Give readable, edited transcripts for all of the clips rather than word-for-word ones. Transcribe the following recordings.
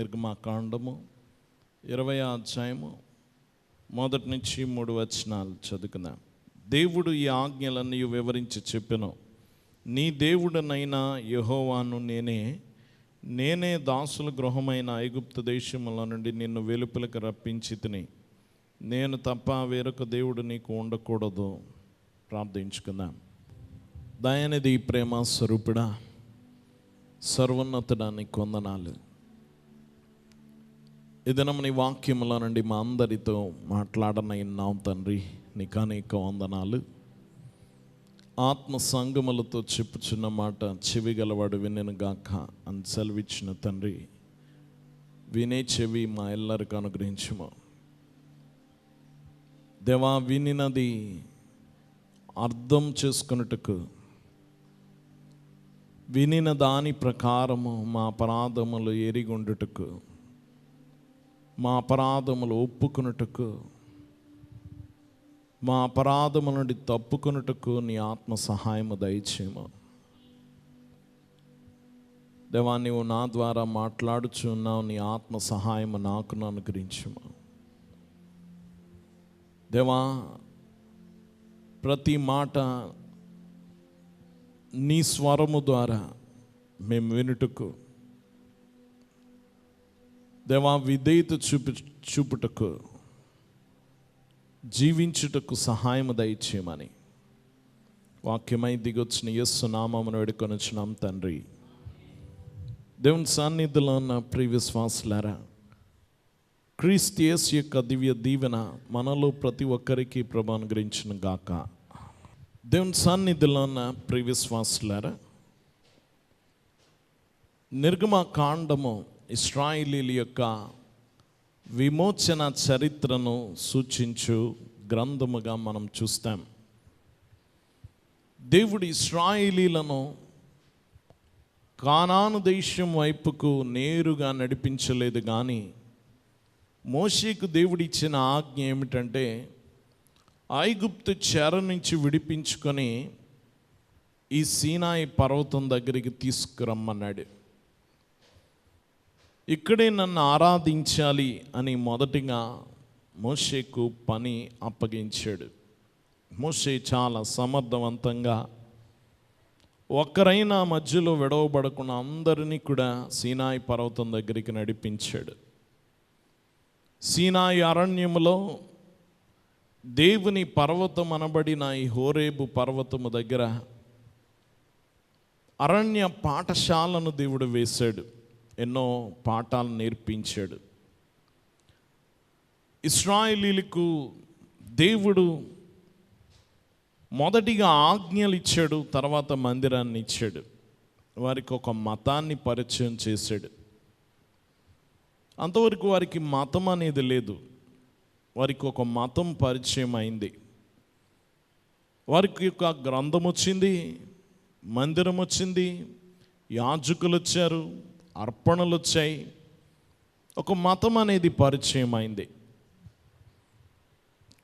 నిర్గమాకాండము 20వ అధ్యాయము 1 నుంచి 3 వచనాలు చదువుకుందాం. దేవుడు ఈ ఆజ్ఞలన్నీ వివరించి చెప్పెను. నీ దేవుడనైనా యెహోవాను నేనే దాసుల గృహమైన ఐగుప్తు దేశముల నుండి నిన్ను వెలుపలకు రప్పించి తిని, నేను తప్ప వేరొక దేవుడు నీకు ఉండకూడదు. ప్రార్థించుకుందాం. దయనిధి ప్రేమ స్వరూపుడా, సర్వోన్నతుడా, నీకు వందనాలు. ఈ దినం నీ వాక్యముల నుండి మా అందరితో మాట్లాడనైనావు తండ్రి, నీకు అనేక వందనాలు. ఆత్మ సంగములతో చెప్పుచున్న మాట చెవిగలవాడు వినెనుగాక అని సెలవిచ్చిన తండ్రి, వినే చెవి మా ఎల్లరికీ అనుగ్రహించుము. దేవా, వినినది అర్థం చేసుకున్నట్టుకు, వినిన దాని ప్రకారము మా అపరాధములు ఎరిగొండుటకు, మా అపరాధములు ఒప్పుకున్నట్టుకు, మా అపరాధముల నుండి తప్పుకున్నట్టుకు నీ ఆత్మ సహాయము దయచేయము. దేవా, నీవు నా ద్వారా మాట్లాడుచున్నావు, నీ ఆత్మ సహాయము నాకు అనుగ్రహించుము. దేవా, ప్రతి మాట నీ స్వరము ద్వారా మేము వినుటకు, దేవా, విధేయత చూపుటకు, జీవించుటకు సహాయము దయచేయమని వాక్యమై దిగొచ్చిన యేసు నామమును వేడుకొనుచున్నాం తండ్రి. దేవుని సన్నిధిలో ఉన్న ప్రియ విశ్వాసులారా, క్రీస్తు యేసు యొక్క దివ్య దీవెన మనలో ప్రతి ఒక్కరికి ప్రభు అనుగ్రహించును గాక. దేవుని సన్నిధిలో ఉన్న ప్రియ విశ్వాసులారా, నిర్గమకాండము ఇశ్రాయేలీల యొక్క విమోచన చరిత్రను సూచించు గ్రంథముగా మనం చూస్తాం. దేవుడు ఇశ్రాయేలీలను కానాను దేశం వైపుకు నేరుగా నడిపించలేదు, కానీ మోషేకు దేవుడు ఇచ్చిన ఆజ్ఞ ఏమిటంటే, ఐగుప్తు చెర నుంచి విడిపించుకొని ఈ సీనాయి పర్వతం దగ్గరికి తీసుకురమ్మన్నాడు. ఇక్కడే నన్ను ఆరాధించాలి అని మొదటిగా మోషేకు పని అప్పగించాడు. మోషే చాలా సమర్థవంతంగా ఒక్కరైనా మధ్యలో విడవబడకుండా అందరినీ కూడా సీనాయి పర్వతం దగ్గరికి నడిపించాడు. సీనాయి అరణ్యములో దేవుని పర్వతం అనబడిన ఈ హోరేబు పర్వతము దగ్గర అరణ్య పాఠశాలను దేవుడు వేశాడు. ఎన్నో పాఠాలు నేర్పించాడు. ఇశ్రాయేలీలకు దేవుడు మొదటిగా ఆజ్ఞలు ఇచ్చాడు, తర్వాత మందిరాన్ని ఇచ్చాడు. వారికి ఒక మతాన్ని పరిచయం చేశాడు. అంతవరకు వారికి మతం అనేది లేదు. వారికి ఒక మతం పరిచయం అయింది. వారికి ఒక గ్రంథం వచ్చింది, మందిరం వచ్చింది, యాజకులు వచ్చారు, అర్పణలు వచ్చాయి. ఒక మతం అనేది పరిచయం అయింది.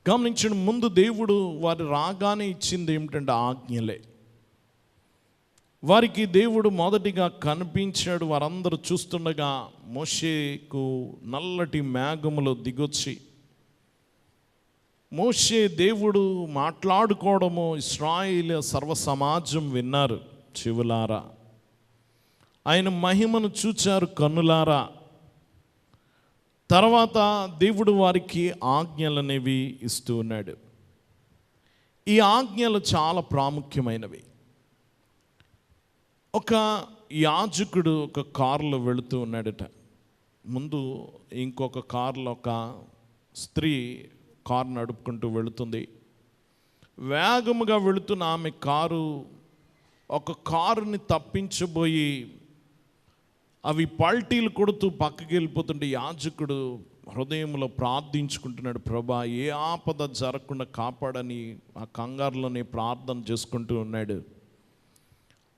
గమనించిన ముందు దేవుడు వారి రాగానే ఇచ్చింది ఏమిటంటే ఆజ్ఞలే. వారికి దేవుడు మొదటిగా కనిపించాడు. వారందరూ చూస్తుండగా మోషేకు నల్లటి మేఘములో దిగొచ్చి, మోషే దేవుడు మాట్లాడుకోవడము ఇశ్రాయేలు సర్వ సమాజం విన్నారు చెవులారా. ఆయన మహిమను చూచారు కన్నులారా. తర్వాత దేవుడు వారికి ఆజ్ఞలు అనేవి ఇస్తూ ఉన్నాడు. ఈ ఆజ్ఞలు చాలా ప్రాముఖ్యమైనవి. ఒక యాజకుడు ఒక కారులో వెళుతూ ఉన్నాడట. ముందు ఇంకొక కారులో ఒక స్త్రీ కారు నడుపుకుంటూ వెళుతుంది. వేగముగా వెళుతున్న ఆమె కారు ఒక కారుని తప్పించబోయి అవి పల్టీలు కొడుతూ పక్కకి వెళ్ళిపోతుంటే యాజకుడు హృదయంలో ప్రార్థించుకుంటున్నాడు, ప్రభా, ఏ ఆపద జరగకుండా కాపాడని ఆ కంగారులోనే ప్రార్థన చేసుకుంటూ ఉన్నాడు.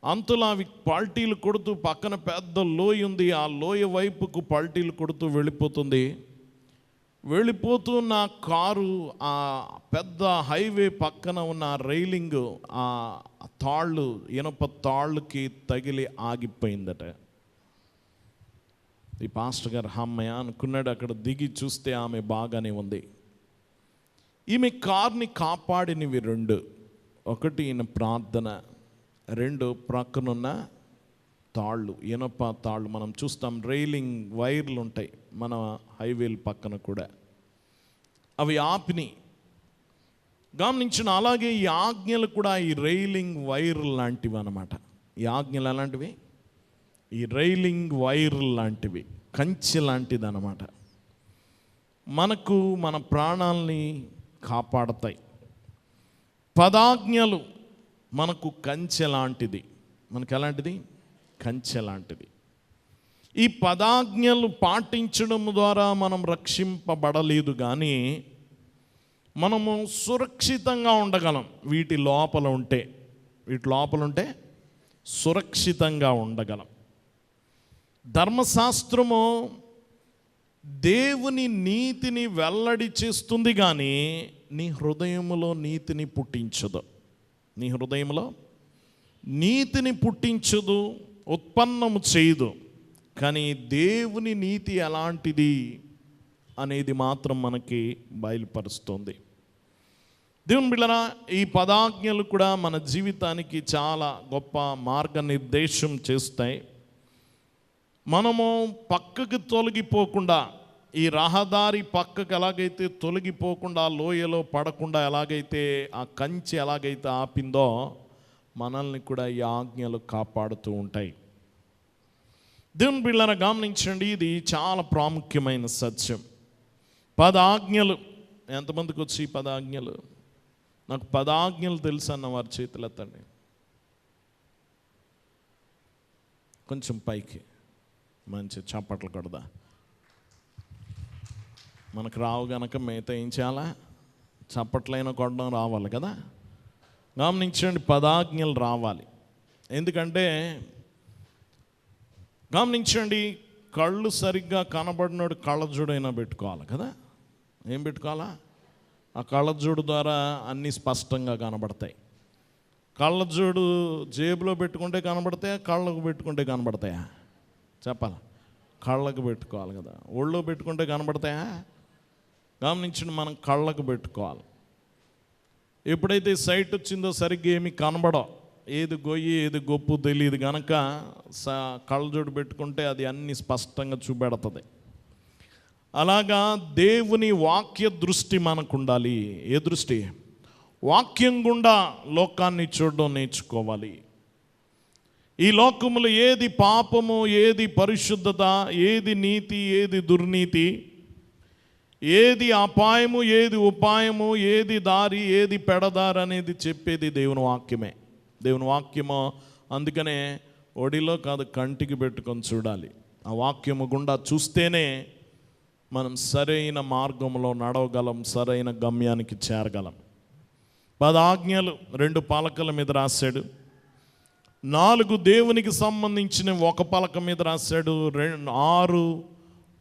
అంతలో అవి పల్టీలు కొడుతూ పక్కన పెద్ద లోయ ఉంది, ఆ లోయ వైపుకు పల్టీలు కొడుతూ వెళ్ళిపోతున్న కారు ఆ పెద్ద హైవే పక్కన ఉన్న రైలింగ్, ఆ తాళ్ళు, ఇనప తాళ్ళుకి తగిలి ఆగిపోయిందట. ఈ పాస్టర్ గారు అమ్మయ్య అనుకున్నాడు. అక్కడ దిగి చూస్తే ఆమె బాగానే ఉంది. ఈమె కార్ని కాపాడినవి రెండు. ఒకటి ఈయన ప్రార్థన, రెండు ప్రక్కనున్న తాళ్ళు, ఇనప తాళ్ళు. మనం చూస్తాం రైలింగ్ వైర్లు ఉంటాయి మన హైవేల పక్కన కూడా, అవి ఆపిని గమనించిన. అలాగే ఈ ఆజ్ఞలు కూడా ఈ రైలింగ్ వైర్ లాంటివి అన్నమాట. ఈ ఆజ్ఞలు అలాంటివి, ఈ రైలింగ్ వైర్ లాంటివి, కంచె లాంటిది అన్నమాట. మనకు మన ప్రాణాలని కాపాడతాయి. పదాజ్ఞలు మనకు కంచె లాంటిది. మనకు ఎలాంటిది? కంచె లాంటిది. ఈ పదాజ్ఞలు పాటించడం ద్వారా మనం రక్షింపబడలేదు, కానీ మనము సురక్షితంగా ఉండగలం. వీటి లోపల ఉంటే సురక్షితంగా ఉండగలం. ధర్మశాస్త్రము దేవుని నీతిని వెల్లడి చేస్తుంది, కానీ నీ హృదయములో నీతిని పుట్టించదు. నీ హృదయంలో నీతిని పుట్టించదు, ఉత్పన్నము చేయదు. కానీ దేవుని నీతి ఎలాంటిది అనేది మాత్రం మనకి బయలుపరుస్తుంది. దేవుని బిడ్డలారా, ఈ పదాజ్ఞలు కూడా మన జీవితానికి చాలా గొప్ప మార్గనిర్దేశం చేస్తాయి. మనము పక్కకు తొలగిపోకుండా, ఈ రహదారి పక్కకు ఎలాగైతే తొలగిపోకుండా, లోయలో పడకుండా ఎలాగైతే ఆ కంచె ఎలాగైతే ఆపిందో, మనల్ని కూడా ఈ ఆజ్ఞలు కాపాడుతూ ఉంటాయి. దేవుని బిడ్డలారా గమనించండి, ఇది చాలా ప్రాముఖ్యమైన సత్యం. పదాజ్ఞలు ఎంతమందికి వచ్చి ఈ పదాజ్ఞలు? నాకు పదాజ్ఞలు తెలుసు అన్న వారి చేతులు ఎత్తండి. కొంచెం పైకి మంచి చప్పట్లు కొడదా. మనకు రావు గనక మిగతా ఏం చేయాలా? చప్పట్లైనా కొట్టడం రావాలి కదా. గమనించండి, పదాజ్ఞలు రావాలి. ఎందుకంటే గమనించండి, కళ్ళు సరిగ్గా కనబడినోడు కళ్ళజోడైనా పెట్టుకోవాలి కదా. ఏం పెట్టుకోవాలా? ఆ కళ్ళజోడు ద్వారా అన్నీ స్పష్టంగా కనబడతాయి. కళ్ళజోడు జేబులో పెట్టుకుంటే కనబడతాయా, కళ్ళకు పెట్టుకుంటే కనబడతాయా? చెప్పాలా? కళ్ళకు పెట్టుకోవాలి కదా. ఒళ్ళో పెట్టుకుంటే కనబడతాయా? గమనించండి, మనం కళ్ళకు పెట్టుకోవాలి. ఎప్పుడైతే సైట్ వచ్చిందో సరిగ్గా ఏమి కనబడవు, ఏది గొయ్యి ఏది గొప్పు తెలియదు కనుక కళ్ళజోడు పెట్టుకుంటే అది అన్ని స్పష్టంగా చూపెడుతుంది. అలాగా దేవుని వాక్య దృష్టి మనకు ఉండాలి. ఏ దృష్టి? వాక్యం గుండా లోకాన్ని చూడడం నేర్చుకోవాలి. ఈ లోకములో ఏది పాపము, ఏది పరిశుద్ధత, ఏది నీతి, ఏది దుర్నీతి, ఏది అపాయము, ఏది ఉపాయము, ఏది దారి, ఏది పెడదారి అనేది చెప్పేది దేవుని వాక్యమే. దేవుని వాక్యము అందుకనే ఒడిలో కాదు, కంటికి పెట్టుకొని చూడాలి. ఆ వాక్యము గుండా చూస్తేనే మనం సరైన మార్గంలో నడవగలం, సరైన గమ్యానికి చేరగలం. 10 ఆజ్ఞలు 2 పలకల మీద రాశాడు. 4 దేవునికి సంబంధించిన ఒక పలక మీద రాశాడు. 6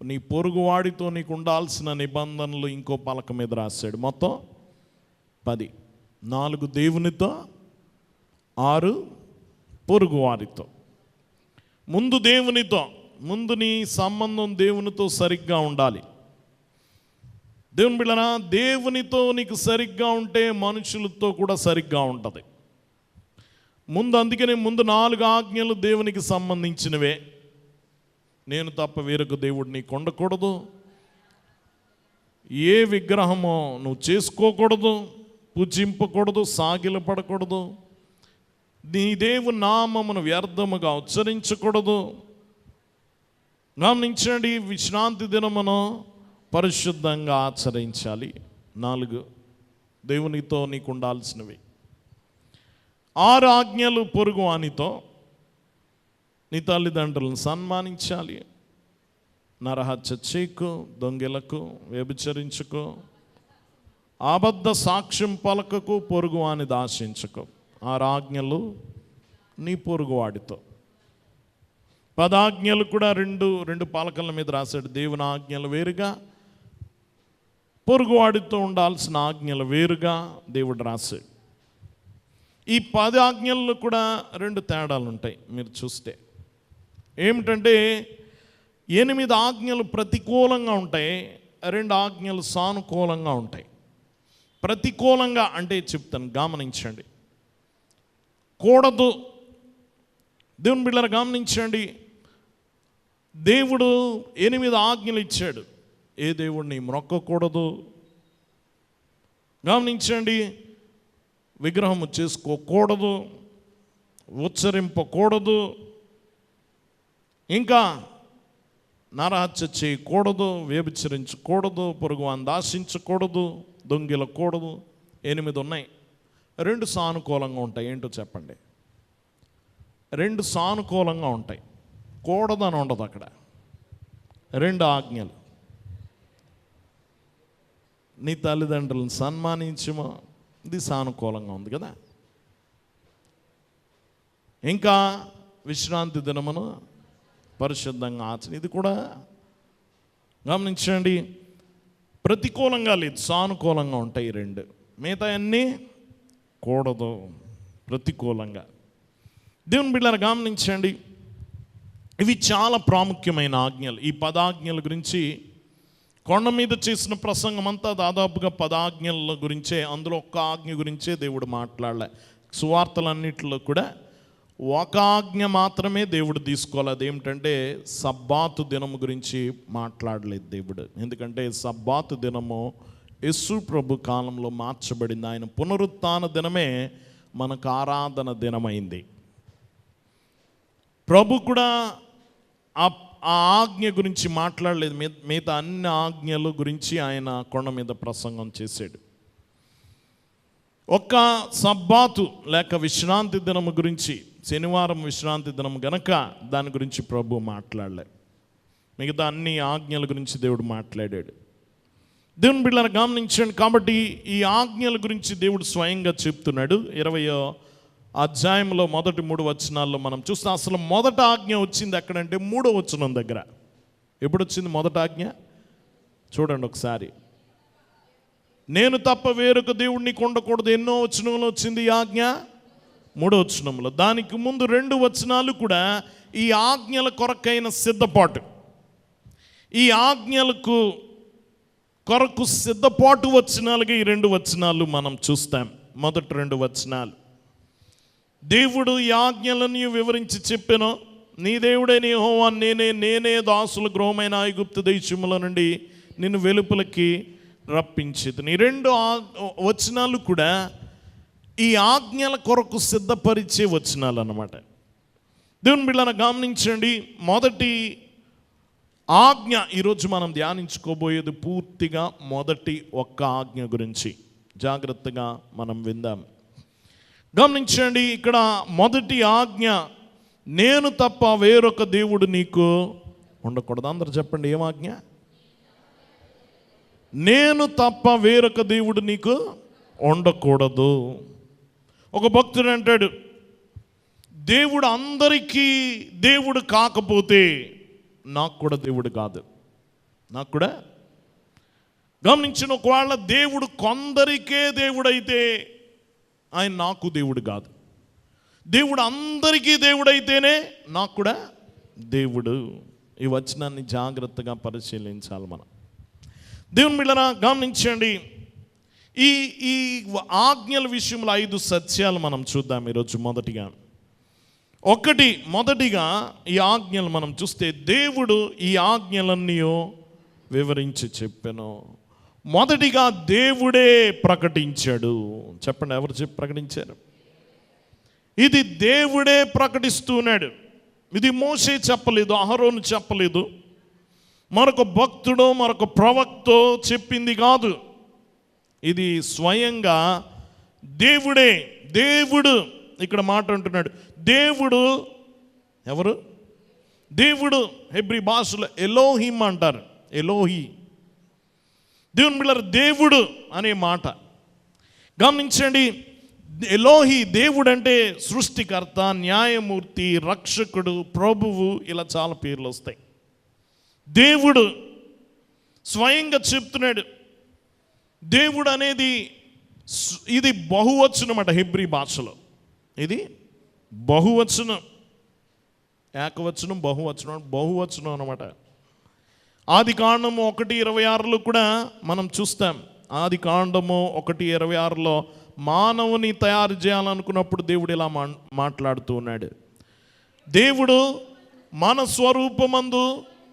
నీ పొరుగువాడితో నీకు ఉండాల్సిన నిబంధనలు ఇంకో పలక మీద రాశాడు. మొత్తం 10. 4 దేవునితో, 6 పొరుగువారితో. ముందు దేవునితో, ముందు నీ సంబంధం దేవునితో సరిగ్గా ఉండాలి. దేవుని బిడ్డలారా, దేవునితో నీకు సరిగ్గా ఉంటే మనుషులతో కూడా సరిగ్గా ఉంటుంది. అందుకనే ముందు 4 ఆజ్ఞలు దేవునికి సంబంధించినవే. నేను తప్ప వేరొక దేవుడు నీకు ఉండకూడదు, ఏ విగ్రహమో నువ్వు చేసుకోకూడదు, పూజింపకూడదు, సాగిలపడకూడదు, నీ దేవుని నామమును వ్యర్థముగా ఉచ్చరించకూడదు. గమనించండి, విశ్రాంతి దినమును పరిశుద్ధంగా ఆచరించాలి. 4 దేవునితో నీకు ఉండాల్సినవి. 6 ఆజ్ఞలు పొరుగు వానితో, నీ తల్లిదండ్రులను సన్మానించాలి, నరహత్య చేయకు, దొంగలకు, వ్యభిచరించుకో, అబద్ధ సాక్ష్యం పలకకు, పొరుగు వానిది ఆశించకు. 6 ఆజ్ఞలు నీ పొరుగువాడితో. 10 ఆజ్ఞలు కూడా రెండు పలకల మీద రాశాడు. దేవుని ఆజ్ఞలు వేరుగా, పొరుగువాడితో ఉండాల్సిన ఆజ్ఞలు వేరుగా దేవుడు రాశాడు. ఈ 10 ఆజ్ఞల్లో కూడా 2 తేడాలు ఉంటాయి మీరు చూస్తే. ఏమిటంటే 8 ఆజ్ఞలు ప్రతికూలంగా ఉంటాయి, 2 ఆజ్ఞలు సానుకూలంగా ఉంటాయి. ప్రతికూలంగా అంటే చెప్తాను, గమనించండి. కూడదు, దేవుని బిడ్డలారా గమనించండి. దేవుడు 8 ఆజ్ఞలు ఇచ్చాడు. ఏ దేవుడిని మొక్కకూడదు, గమనించండి. విగ్రహము చేసుకోకూడదు, ఉచ్చరింపకూడదు, ఇంకా నరహత్య చేయకూడదు, వ్యభిచరించకూడదు, పొరుగువాన్ని దాసించకూడదు, దొంగిలకూడదు. 8 ఉన్నాయి. 2 సానుకూలంగా ఉంటాయి. ఏంటో చెప్పండి? 2 సానుకూలంగా ఉంటాయి. కూడదని ఉండదు అక్కడ. 2 ఆజ్ఞలు. నీ తల్లిదండ్రులను సన్మానించుమో, ఇది సానుకూలంగా ఉంది కదా. ఇంకా విశ్రాంతి దినమును పరిశుద్ధంగా ఆచరణ, ఇది కూడా గమనించండి. ప్రతికూలంగా లేదు, సానుకూలంగా ఉంటాయి 2. మిగతా అన్నీ కూడదు, ప్రతికూలంగా. దేవుని బిడ్డలారా గమనించండి, ఇవి చాలా ప్రాముఖ్యమైన ఆజ్ఞలు. ఈ 10 ఆజ్ఞల గురించి కొండ మీద చేసిన ప్రసంగం అంతా దాదాపుగా 10 ఆజ్ఞల గురించే. అందులో ఒక్క ఆజ్ఞ గురించే దేవుడు మాట్లాడలే. సువార్తలన్నిటిలో కూడా ఒక ఆజ్ఞ మాత్రమే దేవుడు తీసుకోవాలి. అదేమిటంటే సబ్బాతు దినము గురించి మాట్లాడలేదు దేవుడు. ఎందుకంటే సబ్బాతు దినము యేసు ప్రభు కాలంలో మార్చబడింది. ఆయన పునరుత్థాన దినమే మనకు ఆరాధన దినమైంది. ప్రభు కూడా ఆ ఆజ్ఞ గురించి మాట్లాడలేదు. మిగతా అన్ని ఆజ్ఞల గురించి ఆయన కొండ మీద ప్రసంగం చేశాడు. ఒక్క సబ్బాతు లేక విశ్రాంతి దినము గురించి, శనివారం విశ్రాంతి దినం గనక దాని గురించి ప్రభు మాట్లాడలేదు. మిగతా అన్ని ఆజ్ఞల గురించి దేవుడు మాట్లాడాడు. దేవుని బిడ్డలారా గమనించండి. కాబట్టి ఈ ఆజ్ఞల గురించి దేవుడు స్వయంగా చెప్తున్నాడు. 20వ అధ్యాయంలో మొదటి 3 వచనాల్లో మనం చూస్తే అసలు మొదట ఆజ్ఞ వచ్చింది ఎక్కడంటే 3వ వచనం దగ్గర. ఎప్పుడు వచ్చింది మొదట ఆజ్ఞ? చూడండి ఒకసారి. నేను తప్ప వేరొక దేవుడు నీకు ఉండకూడదు. ఎన్నో వచనంలో వచ్చింది ఈ ఆజ్ఞ? 3వ వచనంలో. దానికి ముందు 2 వచనాలు కూడా ఈ ఆజ్ఞల కొరకైన సిద్ధపాటు, ఈ ఆజ్ఞలకు కొరకు సిద్ధపాటు వచనాలుగా ఈ 2 వచనాలు మనం చూస్తాం. మొదటి 2 వచనాలు దేవుడు ఈ ఆజ్ఞలను వివరించి చెప్పాను. నీ దేవుడైన యెహోవా నేనే దాసుల గృహమైన ఐగుప్తు దేశముల నుండి నిన్ను వెలుపలకి రప్పించేది. ఈ 2 వచనాలు కూడా ఈ ఆజ్ఞల కొరకు సిద్ధపరిచే వచనాలు అన్నమాట. దేవుని బిడ్డలారా గమనించండి. మొదటి ఆజ్ఞ ఈరోజు మనం ధ్యానించుకోబోయేది పూర్తిగా మొదటి ఒక్క ఆజ్ఞ గురించి. జాగ్రత్తగా మనం విందాం. గమనించండి, ఇక్కడ మొదటి ఆజ్ఞ, నేను తప్ప వేరొక దేవుడు నీకు ఉండకూడదు. అందరూ చెప్పండి, ఏం ఆజ్ఞ? నేను తప్ప వేరొక దేవుడు నీకు ఉండకూడదు. ఒక భక్తుడు అంటాడు, దేవుడు అందరికీ దేవుడు కాకపోతే నాకు కూడా దేవుడు కాదు. నాకు కూడా గమనించిన, ఒకవేళ దేవుడు కొందరికే దేవుడైతే ఆయన నాకు దేవుడు కాదు. దేవుడు అందరికీ దేవుడైతేనే నాకు కూడా దేవుడు. ఈ వచనాన్ని జాగ్రత్తగా పరిశీలించాలి మనం. దేవుని బిడ్డలారా గమనించండి, ఈ ఈ ఆజ్ఞల విషయంలో 5 సత్యాలు మనం చూద్దాం ఈరోజు. మొదటిగా ఈ ఆజ్ఞలు మనం చూస్తే దేవుడు ఈ ఆజ్ఞలన్నీ వివరించి చెప్పాను. మొదటిగా దేవుడే ప్రకటించాడు. చెప్పండి, ఎవరు ప్రకటించారు? ఇది దేవుడే ప్రకటిస్తున్నాడు. ఇది మోషే చెప్పలేదు, అహరోను చెప్పలేదు, మరొక భక్తుడో మరొక ప్రవక్తో చెప్పింది కాదు. ఇది స్వయంగా దేవుడే. దేవుడు ఇక్కడ మాట అంటున్నాడు. దేవుడు ఎవరు? దేవుడు హెబ్రీ భాషలో ఎలోహిం అంటారు. ఎలోహి, దేవుని బిడ్డలారా, దేవుడు అనే మాట గమనించండి. ఎలోహి దేవుడు అంటే సృష్టికర్త, న్యాయమూర్తి, రక్షకుడు, ప్రభువు, ఇలా చాలా పేర్లు వస్తాయి. దేవుడు స్వయంగా చెప్తున్నాడు. దేవుడు అనేది ఇది బహువచనం అట. హెబ్రీ భాషలో ఇది బహువచనం. ఏకవచనం, బహువచనం, బహువచనం అన్నమాట. ఆదికాండము 1:26 కూడా మనం చూస్తాం. ఆదికాండము 1:26 మానవుని తయారు చేయాలనుకున్నప్పుడు దేవుడు ఇలా మాట్లాడుతూ ఉన్నాడు. దేవుడు మన స్వరూపమందు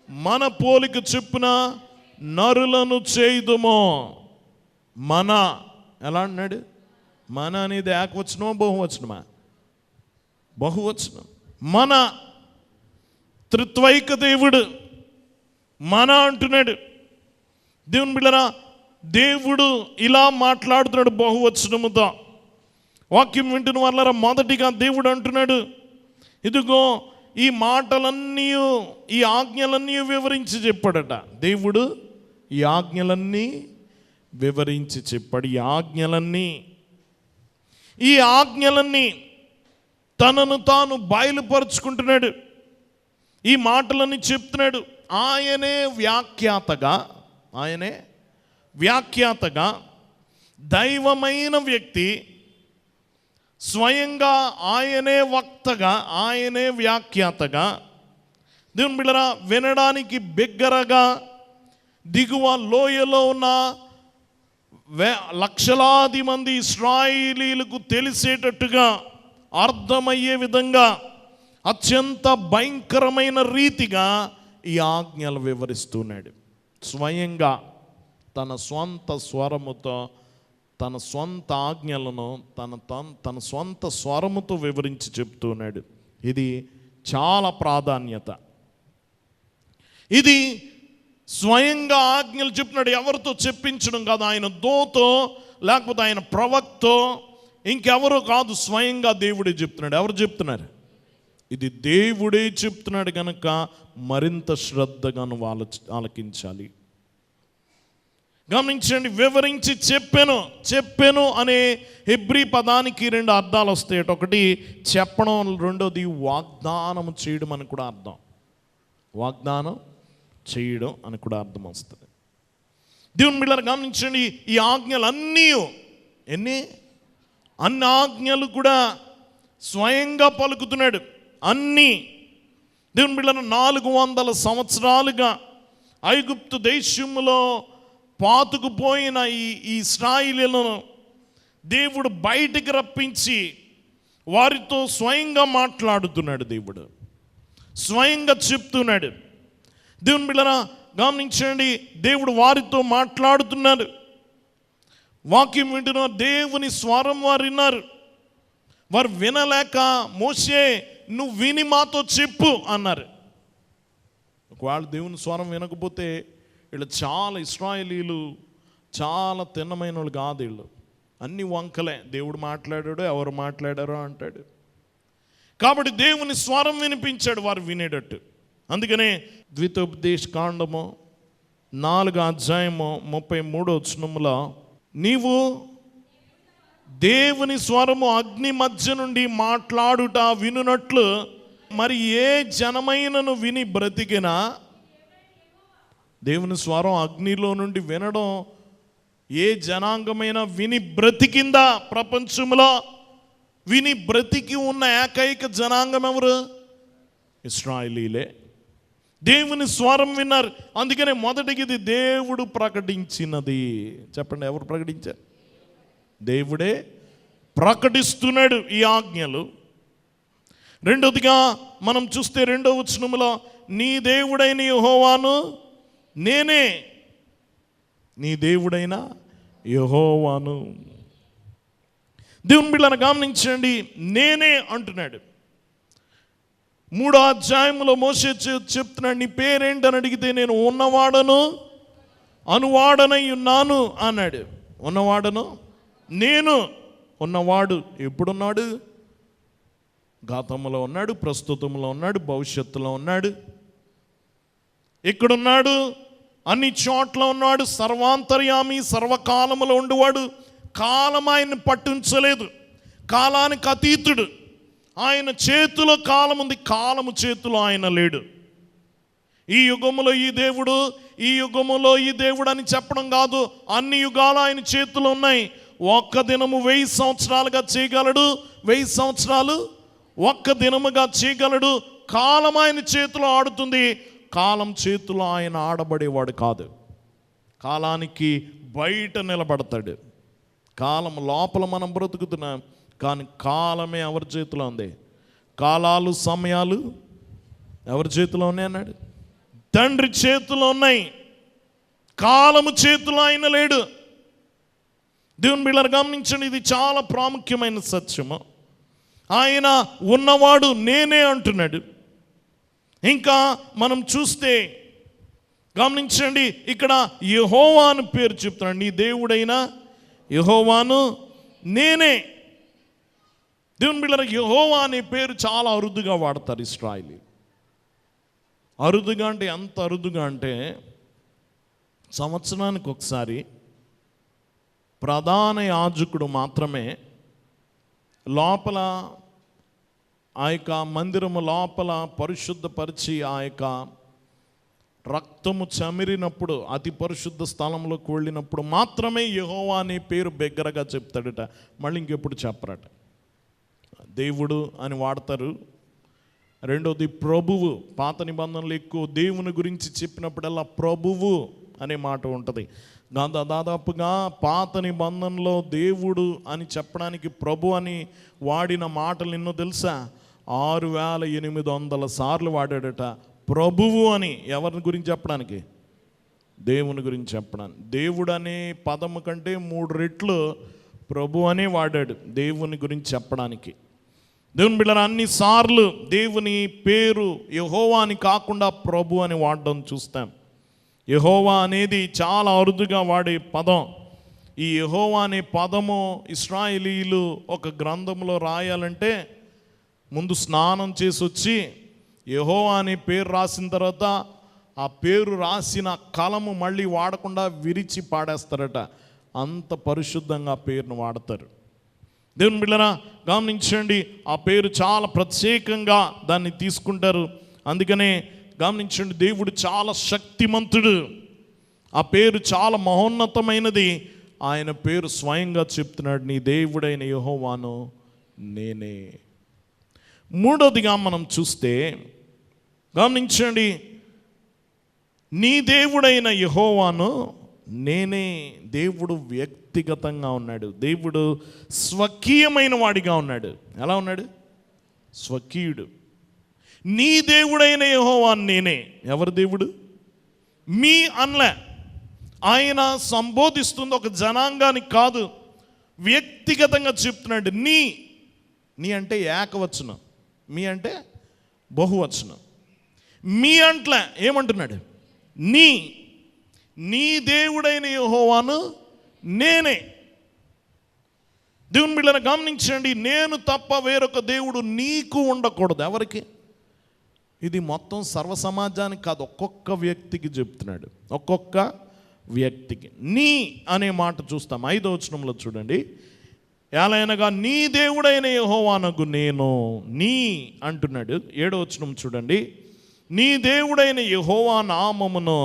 మన పోలిక చొప్పున నరులను చేయుదుము. మన ఎలా అన్నాడు? మన అనేది ఏకవచనమా బహువచనమా? బహువచనం. మన త్రిత్వైక దేవుడు మన అంటున్నాడు. దేవుని బిడ్డలారా, దేవుడు ఇలా మాట్లాడుతున్నాడు బహువచనముతో. వాక్యం వింటున్న వాళ్ళరా, మొదటిగా దేవుడు అంటున్నాడు, ఇదిగో ఈ మాటలన్నీ, ఈ ఆజ్ఞలన్నీ వివరించి చెప్పాడట. దేవుడు ఈ ఆజ్ఞలన్నీ వివరించి చెప్పాడు. ఈ ఆజ్ఞలన్నీ తనను తాను బయలుపరుచుకుంటున్నాడు. ఈ మాటలన్నీ చెప్తున్నాడు. ఆయనే వ్యాఖ్యాతగా దైవమైన వ్యక్తి, స్వయంగా ఆయనే వక్తగా, ఆయనే వ్యాఖ్యాతగా, దేవుని బిడ్డలారా, వినడానికి బిగ్గరగా దిగువ లోయలో ఉన్న లక్షలాది మంది ఇశ్రాయేలీలకు తెలిసేటట్టుగా అర్థమయ్యే విధంగా అత్యంత భయంకరమైన రీతిగా ఈ ఆజ్ఞలు వివరిస్తున్నాడు. స్వయంగా తన స్వంత స్వరముతో తన స్వంత ఆజ్ఞలను తన స్వంత స్వరముతో వివరించి చెప్తున్నాడు. ఇది చాలా ప్రాధాన్యత. ఇది స్వయంగా ఆజ్ఞలు చెప్తున్నాడు. ఎవరితో చెప్పించడం కాదు, ఆయన దూతో లేకపోతే ఆయన ప్రవక్తో, ఇంకెవరో కాదు, స్వయంగా దేవుడే చెప్తున్నాడు. ఎవరు చెప్తున్నారు? ఇది దేవుడే చెప్తున్నాడు కనుక మరింత శ్రద్ధగాను ఆలకించాలి. గమనించండి, వివరించి చెప్పాను అనే హెబ్రీ పదానికి 2 అర్థాలు వస్తాయి. ఒకటి చెప్పడం, రెండోది వాగ్దానం చేయడం అని కూడా అర్థం. వాగ్దానం చేయడం అని కూడా అర్థం వస్తుంది. దేవుని బిడ్డలారా, గమనించండి, ఈ ఆజ్ఞలన్నీ అన్ని ఆజ్ఞలు కూడా స్వయంగా పలుకుతున్నాడు. అన్నీ దేవుని బిడ్డలారా, 400 సంవత్సరాలుగా ఐగుప్తు దేశంలో పాతుకుపోయిన ఈ ఇశ్రాయేలీయులను దేవుడు బయటికి రప్పించి వారితో స్వయంగా మాట్లాడుతున్నాడు. దేవుడు స్వయంగా చెప్తున్నాడు. దేవుని బిడ్డలారా, గమనించండి, దేవుడు వారితో మాట్లాడుతున్నాడు. వాక్యం వింటున్న దేవుని స్వరం వారు విన్నారు. వారు వినలేక, మోషే నువ్వు విని మాతో చెప్పు అన్నారు. ఒకవేళ దేవుని స్వరం వినకపోతే వీళ్ళు చాలా ఇశ్రాయేలీయులు చాలా తిన్నమైన వాళ్ళు కాదు. వీళ్ళు అన్ని వంకలే. దేవుడు మాట్లాడాడు, ఎవరు మాట్లాడారో అంటాడు. కాబట్టి దేవుని స్వరం వినిపించాడు వారు వినేటట్టు. అందుకనే ద్వితోపదేశ కాండము 4:33 నీవు దేవుని స్వరము అగ్ని మధ్య నుండి మాట్లాడుట వినునట్లు మరి ఏ జనమైనను విని బ్రతికినా, దేవుని స్వరం అగ్నిలో నుండి వినడం ఏ జనాంగమైనా విని బ్రతికిందా? ప్రపంచంలో విని బ్రతికి ఉన్న ఏకైక జనాంగం ఎవరు? ఇశ్రాయేలీలే. దేవుని స్వరం విన్నారు. అందుకనే మొదటికి ఇది దేవుడు ప్రకటించినది. చెప్పండి, ఎవరు ప్రకటించారు? దేవుడే ప్రకటిస్తున్నాడు ఈ ఆజ్ఞలు. రెండోదిగా మనం చూస్తే 2వ వచనంలో నీ దేవుడైన యెహోవాను నేనే, నీ దేవుడైన యెహోవాను. దేవుని బిడ్డలను గమనించండి, నేనే అంటున్నాడు. 3వ అధ్యాయంలో మోషే చెప్తున్నాడు, నీ పేరేంటని అడిగితే నేను ఉన్నవాడను అనువాడనై ఉన్నాను అన్నాడు. ఉన్నవాడను, నేను ఉన్నవాడు. ఎప్పుడున్నాడు? గతంలో ఉన్నాడు, ప్రస్తుతంలో ఉన్నాడు, భవిష్యత్తులో ఉన్నాడు. ఎక్కడున్నాడు? అన్ని చోట్ల ఉన్నాడు. సర్వాంతర్యామి, సర్వకాలములో ఉండేవాడు. కాలం ఆయన్ని పట్టించలేదు. కాలానికి అతీతుడు. ఆయన చేతిలో కాలం ఉంది, కాలము చేతిలో ఆయన లేడు. ఈ యుగములో ఈ దేవుడు, ఈ యుగములో ఈ దేవుడు అని చెప్పడం కాదు. అన్ని యుగాలు ఆయన చేతిలో ఉన్నాయి. ఒక్క దినము 1000 సంవత్సరాలుగా చేయగలడు, 1000 సంవత్సరాలు ఒక్క దినముగా చేయగలడు. కాలం ఆయన చేతిలో ఆడుతుంది. కాలం చేతిలో ఆయన ఆడబడేవాడు కాదు. కాలానికి బయట నిలబడతాడు. కాలం లోపల మనం బ్రతుకుతున్నాం, కానీ కాలమే ఎవరి చేతిలో ఉంది? కాలాలు సమయాలు ఎవరి చేతిలో ఉన్నాయి అన్నాడు? తండ్రి చేతిలో ఉన్నాయి. కాలము చేతిలో ఆయన లేడు. దేవుని బిడ్డలారా గమనించండి, ఇది చాలా ప్రాముఖ్యమైన సత్యము. ఆయన ఉన్నవాడు నేనే అంటున్నాడు. ఇంకా మనం చూస్తే గమనించండి, ఇక్కడ యెహోవా అని పేరు చెప్తున్నాడు. నీ దేవుడైన యెహోవాను నేనే. దేవుని బిడ్డలారా, యెహోవా అనే పేరు చాలా అరుదుగా వాడతారు ఇశ్రాయేలీయులు. అరుదుగా అంటే ఎంత అరుదుగా అంటే, సంవత్సరానికి ఒకసారి ప్రధాన యాజకుడు మాత్రమే లోపల ఆ యొక్క మందిరము లోపల పరిశుద్ధపరిచి ఆ యొక్క రక్తము చమిరినప్పుడు అతి పరిశుద్ధ స్థలంలోకి వెళ్ళినప్పుడు మాత్రమే యెహోవా అనే పేరు బిగ్గరగా చెప్తాడట. మళ్ళీ ఇంకెప్పుడు చెప్పరట. దేవుడు అని వాడతారు. రెండోది ప్రభువు. పాత నిబంధనలు ఎక్కువ దేవుని గురించి చెప్పినప్పుడల్లా ప్రభువు అనే మాట ఉంటుంది. దాదాపుగా పాత నిబంధనలో దేవుడు అని చెప్పడానికి ప్రభు అని వాడిన మాటలు ఎన్నో తెలుసా? 6800 సార్లు వాడాడట ప్రభువు అని. ఎవరి గురించి చెప్పడానికి? దేవుని గురించి చెప్పడానికి. దేవుడు అనే పదము కంటే 3 రెట్లు ప్రభు అనే వాడాడు దేవుని గురించి చెప్పడానికి. దేవుని బిడ్డలారా, అన్నిసార్లు దేవుని పేరు యెహోవా అని కాకుండా ప్రభు అని వాడడం చూస్తాం. యెహోవా అనేది చాలా అరుదుగా వాడే పదం. ఈ యెహోవా అనే పదము ఇశ్రాయేలీయులు ఒక గ్రంథంలో రాయాలంటే ముందు స్నానం చేసి వచ్చి యెహోవా అనే పేరు రాసిన తర్వాత ఆ పేరు రాసిన కలము మళ్ళీ వాడకుండా విరిచి పాడేస్తారట. అంత పరిశుద్ధంగా ఆ పేరును వాడతారు. దేవుని బిడ్డలారా గమనించండి, ఆ పేరు చాలా ప్రత్యేకంగా దాన్ని తీసుకుంటారు. అందుకనే గమనించండి, దేవుడు చాలా శక్తిమంతుడు. ఆ పేరు చాలా మహోన్నతమైనది. ఆయన పేరు స్వయంగా చెప్తున్నాడు, నీ దేవుడైన యెహోవాను నేనే. మూడోదిగా మనం చూస్తే గమనించండి, నీ దేవుడైన యెహోవాను నేనే. దేవుడు వ్యక్తిగతంగా ఉన్నాడు. దేవుడు స్వకీయమైన వాడిగా ఉన్నాడు. ఎలా ఉన్నాడు? స్వకీయుడు. నీ దేవుడైన యెహోవా నేనే. ఎవరి దేవుడు? మీ అనలే. ఆయన సంబోధిస్తుంది ఒక జనాంగానికి కాదు, వ్యక్తిగతంగా చెప్తున్నాడు. నీ అంటే ఏకవచనం, మీ అంటే బహువచనం. మీ అంట్లే ఏమంటున్నాడు? నీ దేవుడైన యెహోవాను నేనే. దేవుని బిడ్డలారా గమనించండి, నేను తప్ప వేరొక దేవుడు నీకు ఉండకూడదు. ఎవరికి? ఇది మొత్తం సర్వ సమాజానికి కాదు, ఒక్కొక్క వ్యక్తికి చెప్తున్నాడు. ఒక్కొక్క వ్యక్తికి నీ అనే మాట చూస్తాం. 5వ వచనంలో చూడండి, ఎలాగనగా నీ దేవుడైన యెహోవానగు నేను నీ అంటున్నాడు. 7వ వచనం చూడండి, నీ దేవుడైన యెహోవా నామమును.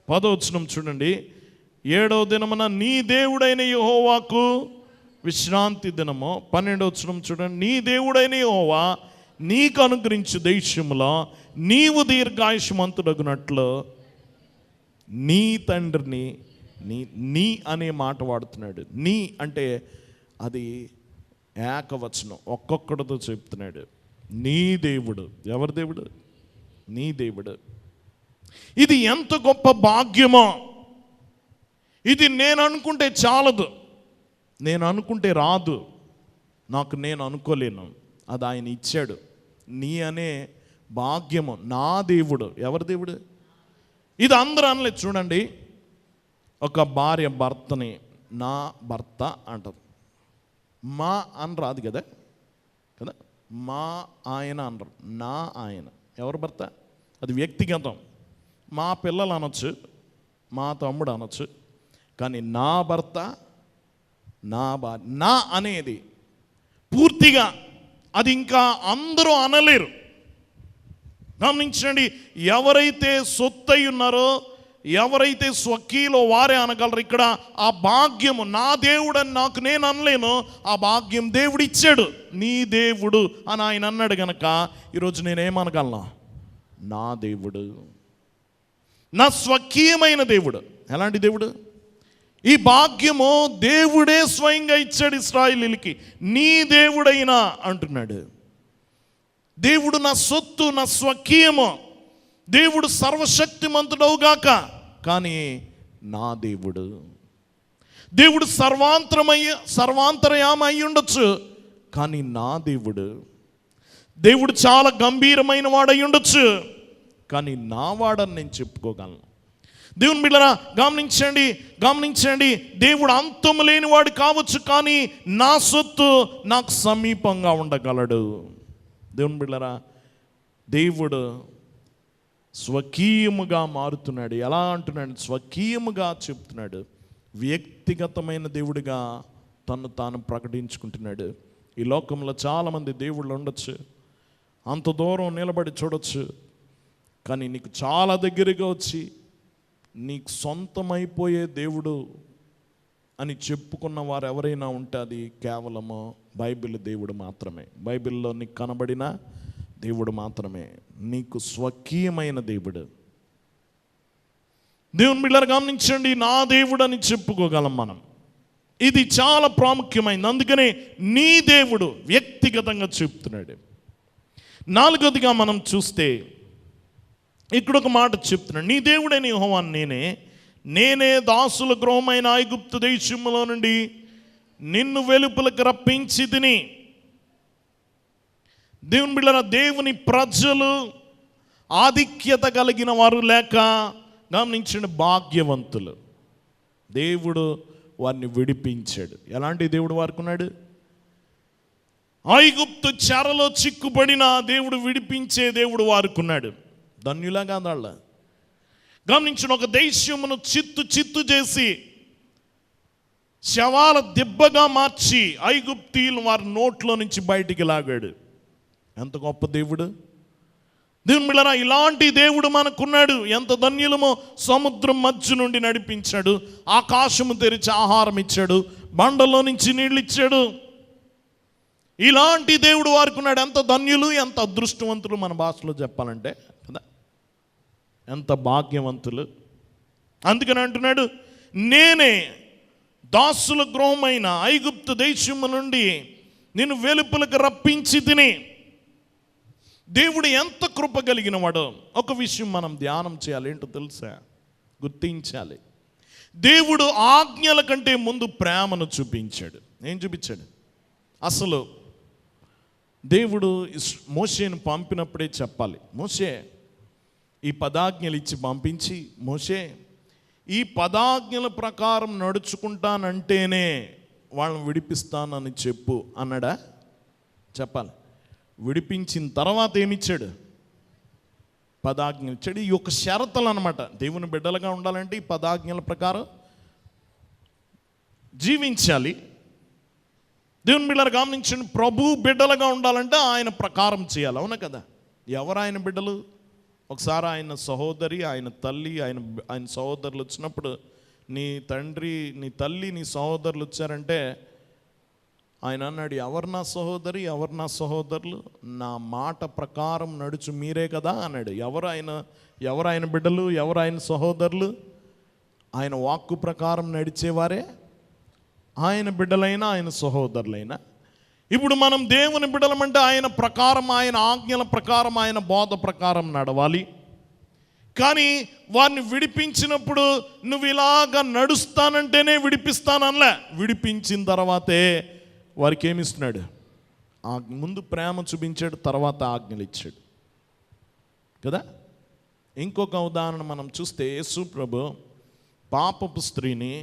10వ వచనం చూడండి, 7వ దినమున నీ దేవుడైన యెహోవాకు విశ్రాంతి దినము. 12వ వచనం చూడండి, నీ దేవుడైన యెహోవా నీకు అనుగ్రహించు దేశములో నీవు దీర్ఘాయుష్మంతుడగునట్లు నీ తండ్రిని నీ అనే మాట వాడుతున్నాడు. నీ అంటే అది ఏకవచనం, ఒక్కొక్కడితో చెప్తున్నాడు. నీ దేవుడు. ఎవరి దేవుడు? నీ దేవుడు. ఇది ఎంత గొప్ప భాగ్యమో! ఇది నేను అనుకుంటే చాలదు, నేను అనుకుంటే రాదు, నాకు నేను అనుకోలేను. అది ఆయన ఇచ్చాడు. నీ అనే భాగ్యము. నా దేవుడు. ఎవరి దేవుడు? ఇది అందరూ అనలేదు. చూడండి, ఒక భార్య భర్తని నా భర్త అంటారు. మా అని రాదు కదా, మా ఆయన అనరు, నా ఆయన. ఎవరు భర్త? అది వ్యక్తిగతం. మా పిల్లలు అనొచ్చు, మా తమ్ముడు అనొచ్చు, కానీ నా భర్త, నా భార్య, నా అనేది పూర్తిగా అది ఇంకా అందరూ అనలేరు. గమనించండి, ఎవరైతే సొత్తై ఉన్నారో, ఎవరైతే స్వకీలో వారే అనగలరు. ఇక్కడ ఆ భాగ్యము నా దేవుడని నాకు నేను అనలేను, ఆ భాగ్యం దేవుడు ఇచ్చాడు. నీ దేవుడు అని ఆయన అన్నాడు గనక ఈరోజు నేనేమనగలను? నా దేవుడు, నా స్వకీయమైన దేవుడు. ఎలాంటి దేవుడు? ఈ భాగ్యము దేవుడే స్వయంగా ఇచ్చాడు ఇశ్రాయేలీయులకి. నీ దేవుడైనా అంటున్నాడు. దేవుడు నా సొత్తు, నా స్వకీయము. దేవుడు సర్వశక్తిమంతుడవుగాక, కానీ నా దేవుడు. దేవుడు సర్వాంతరయామ అయి ఉండొచ్చు, కానీ నా దేవుడు. దేవుడు చాలా గంభీరమైన వాడై ఉండొచ్చు, కానీ నా వాడని నేను చెప్పుకోగలను. దేవుని బిడ్డలారా గమనించండి. దేవుడు అంతము లేనివాడు కావచ్చు, కానీ నా సొత్తు నాకు సమీపంగా ఉండగలడు. దేవుని బిడ్డలారా, దేవుడు స్వకీయముగా మారుతున్నాడు. ఎలా అంటున్నాడు? స్వకీయముగా చెప్తున్నాడు. వ్యక్తిగతమైన దేవుడిగా తను తాను ప్రకటించుకుంటున్నాడు. ఈ లోకంలో చాలామంది దేవుళ్ళు ఉండొచ్చు, అంత దూరం నిలబడి చూడొచ్చు, కానీ నీకు చాలా దగ్గరగా వచ్చి నీకు సొంతమైపోయే దేవుడు అని చెప్పుకున్న వారు ఎవరైనా ఉంటే అది కేవలము బైబిల్ దేవుడు మాత్రమే. బైబిల్లో నీకు కనబడిన దేవుడు మాత్రమే నీకు స్వకీయమైన దేవుడు. దేవుని బిడ్డలారా గమనించండి, నా దేవుడు అని చెప్పుకోగలం మనం. ఇది చాలా ప్రాముఖ్యమైనది. అందుకనే నీ దేవుడు వ్యక్తిగతంగా చెప్తున్నాడు. నాలుగోదిగా మనం చూస్తే ఇక్కడ ఒక మాట చెప్తున్నాడు. నీ దేవుడైన యెహోవా నేనే దాసుల గృహమైన ఐగుప్తు దేశములో నుండి నిన్ను వెలుపలకు రప్పించి తిని. దేవుని బిడ్డలారా, దేవుని ప్రజలు ఆధిక్యత కలిగిన వారు లేక, గమనించిన భాగ్యవంతులు. దేవుడు వారిని విడిపించాడు. ఎలాంటి దేవుడు వారుకున్నాడు? ఐగుప్తు చెరలో చిక్కుపడిన దేవుడు విడిపించే దేవుడు వారుకున్నాడు. ధన్యులాగా వాళ్ళ గమనించిన ఒక దేశమును చిత్తు చేసి శవాల దిబ్బగా మార్చి ఐగుప్తీయులు వారి నోట్లో నుంచి బయటికి లాగాడు. ఎంత గొప్ప దేవుడు! దేవుని బిడ్డలారా, ఇలాంటి దేవుడు మనకున్నాడు. ఎంత ధన్యులమో! సముద్రం మధ్య నుండి నడిపించాడు, ఆకాశము తెరిచి ఆహారం ఇచ్చాడు, బండలో నుంచి నీళ్ళు ఇచ్చాడు. ఇలాంటి దేవుడు వారుకున్నాడు. ఎంత ధన్యులు, ఎంత అదృష్టవంతులు మన భాషలో చెప్పాలంటే కదా, ఎంత భాగ్యవంతులు. అందుకని అంటున్నాడు, నేనే దాసుల గృహమైన ఐగుప్తు దేశము నుండి నేను వెలుపలకు రప్పించి తిని. దేవుడు ఎంత కృప కలిగిన వాడో ఒక విషయం మనం ధ్యానం చేయాలి. ఏంటో తెలుసా? గుర్తించాలి. దేవుడు ఆజ్ఞల కంటే ముందు ప్రేమను చూపించాడు. ఏం చూపించాడు? అసలు దేవుడు మోషేను పంపినప్పుడే చెప్పాలి, మోషే ఈ పదాజ్ఞలు ఇచ్చి పంపించి, మోషే ఈ పదాజ్ఞల ప్రకారం నడుచుకుంటానంటేనే వాళ్ళని విడిపిస్తానని చెప్పు అన్నాడా? చెప్పాలి. విడిపించిన తర్వాత ఏమిచ్చాడు? పదాజ్ఞలు ఇచ్చాడు. ఈ యొక్క షరతులు అనమాట. దేవుని బిడ్డలుగా ఉండాలంటే ఈ పదాజ్ఞల ప్రకారం జీవించాలి. దేవుని బిడ్డలు గమనించండి, ప్రభు బిడ్డలుగా ఉండాలంటే ఆయన ప్రకారం చేయాలి. అవునా కదా? ఎవరు ఆయన బిడ్డలు? ఒకసారి ఆయన సహోదరి, ఆయన తల్లి, ఆయన సహోదరులు వచ్చినప్పుడు, నీ తండ్రి, నీ తల్లి, నీ సహోదరులు వచ్చారంటే ఆయన అన్నాడు, ఎవరు నా సహోదరి, ఎవరు నా సహోదరులు? నా మాట ప్రకారం నడుచు మీరే కదా అన్నాడు. ఎవరు ఆయన బిడ్డలు, ఎవరు ఆయన సహోదరులు? ఆయన వాక్కు ప్రకారం నడిచేవారే ఆయన బిడ్డలైనా, ఆయన సహోదరులైనా. ఇప్పుడు మనం దేవుని బిడ్డలమంటే ఆయన ప్రకారం, ఆయన ఆజ్ఞల ప్రకారం, ఆయన బోధ ప్రకారం నడవాలి. కానీ వారిని విడిపించినప్పుడు నువ్వు ఇలాగా నడుస్తానంటేనే విడిపిస్తాననలే. విడిపించిన తర్వాతే వారికి ఏమిస్తున్నాడు? ముందు ప్రేమ చూపించాడు, తర్వాత ఆజ్ఞలు ఇచ్చాడు కదా. ఇంకొక ఉదాహరణ మనం చూస్తే, యేసు ప్రభు పాపపు స్త్రీని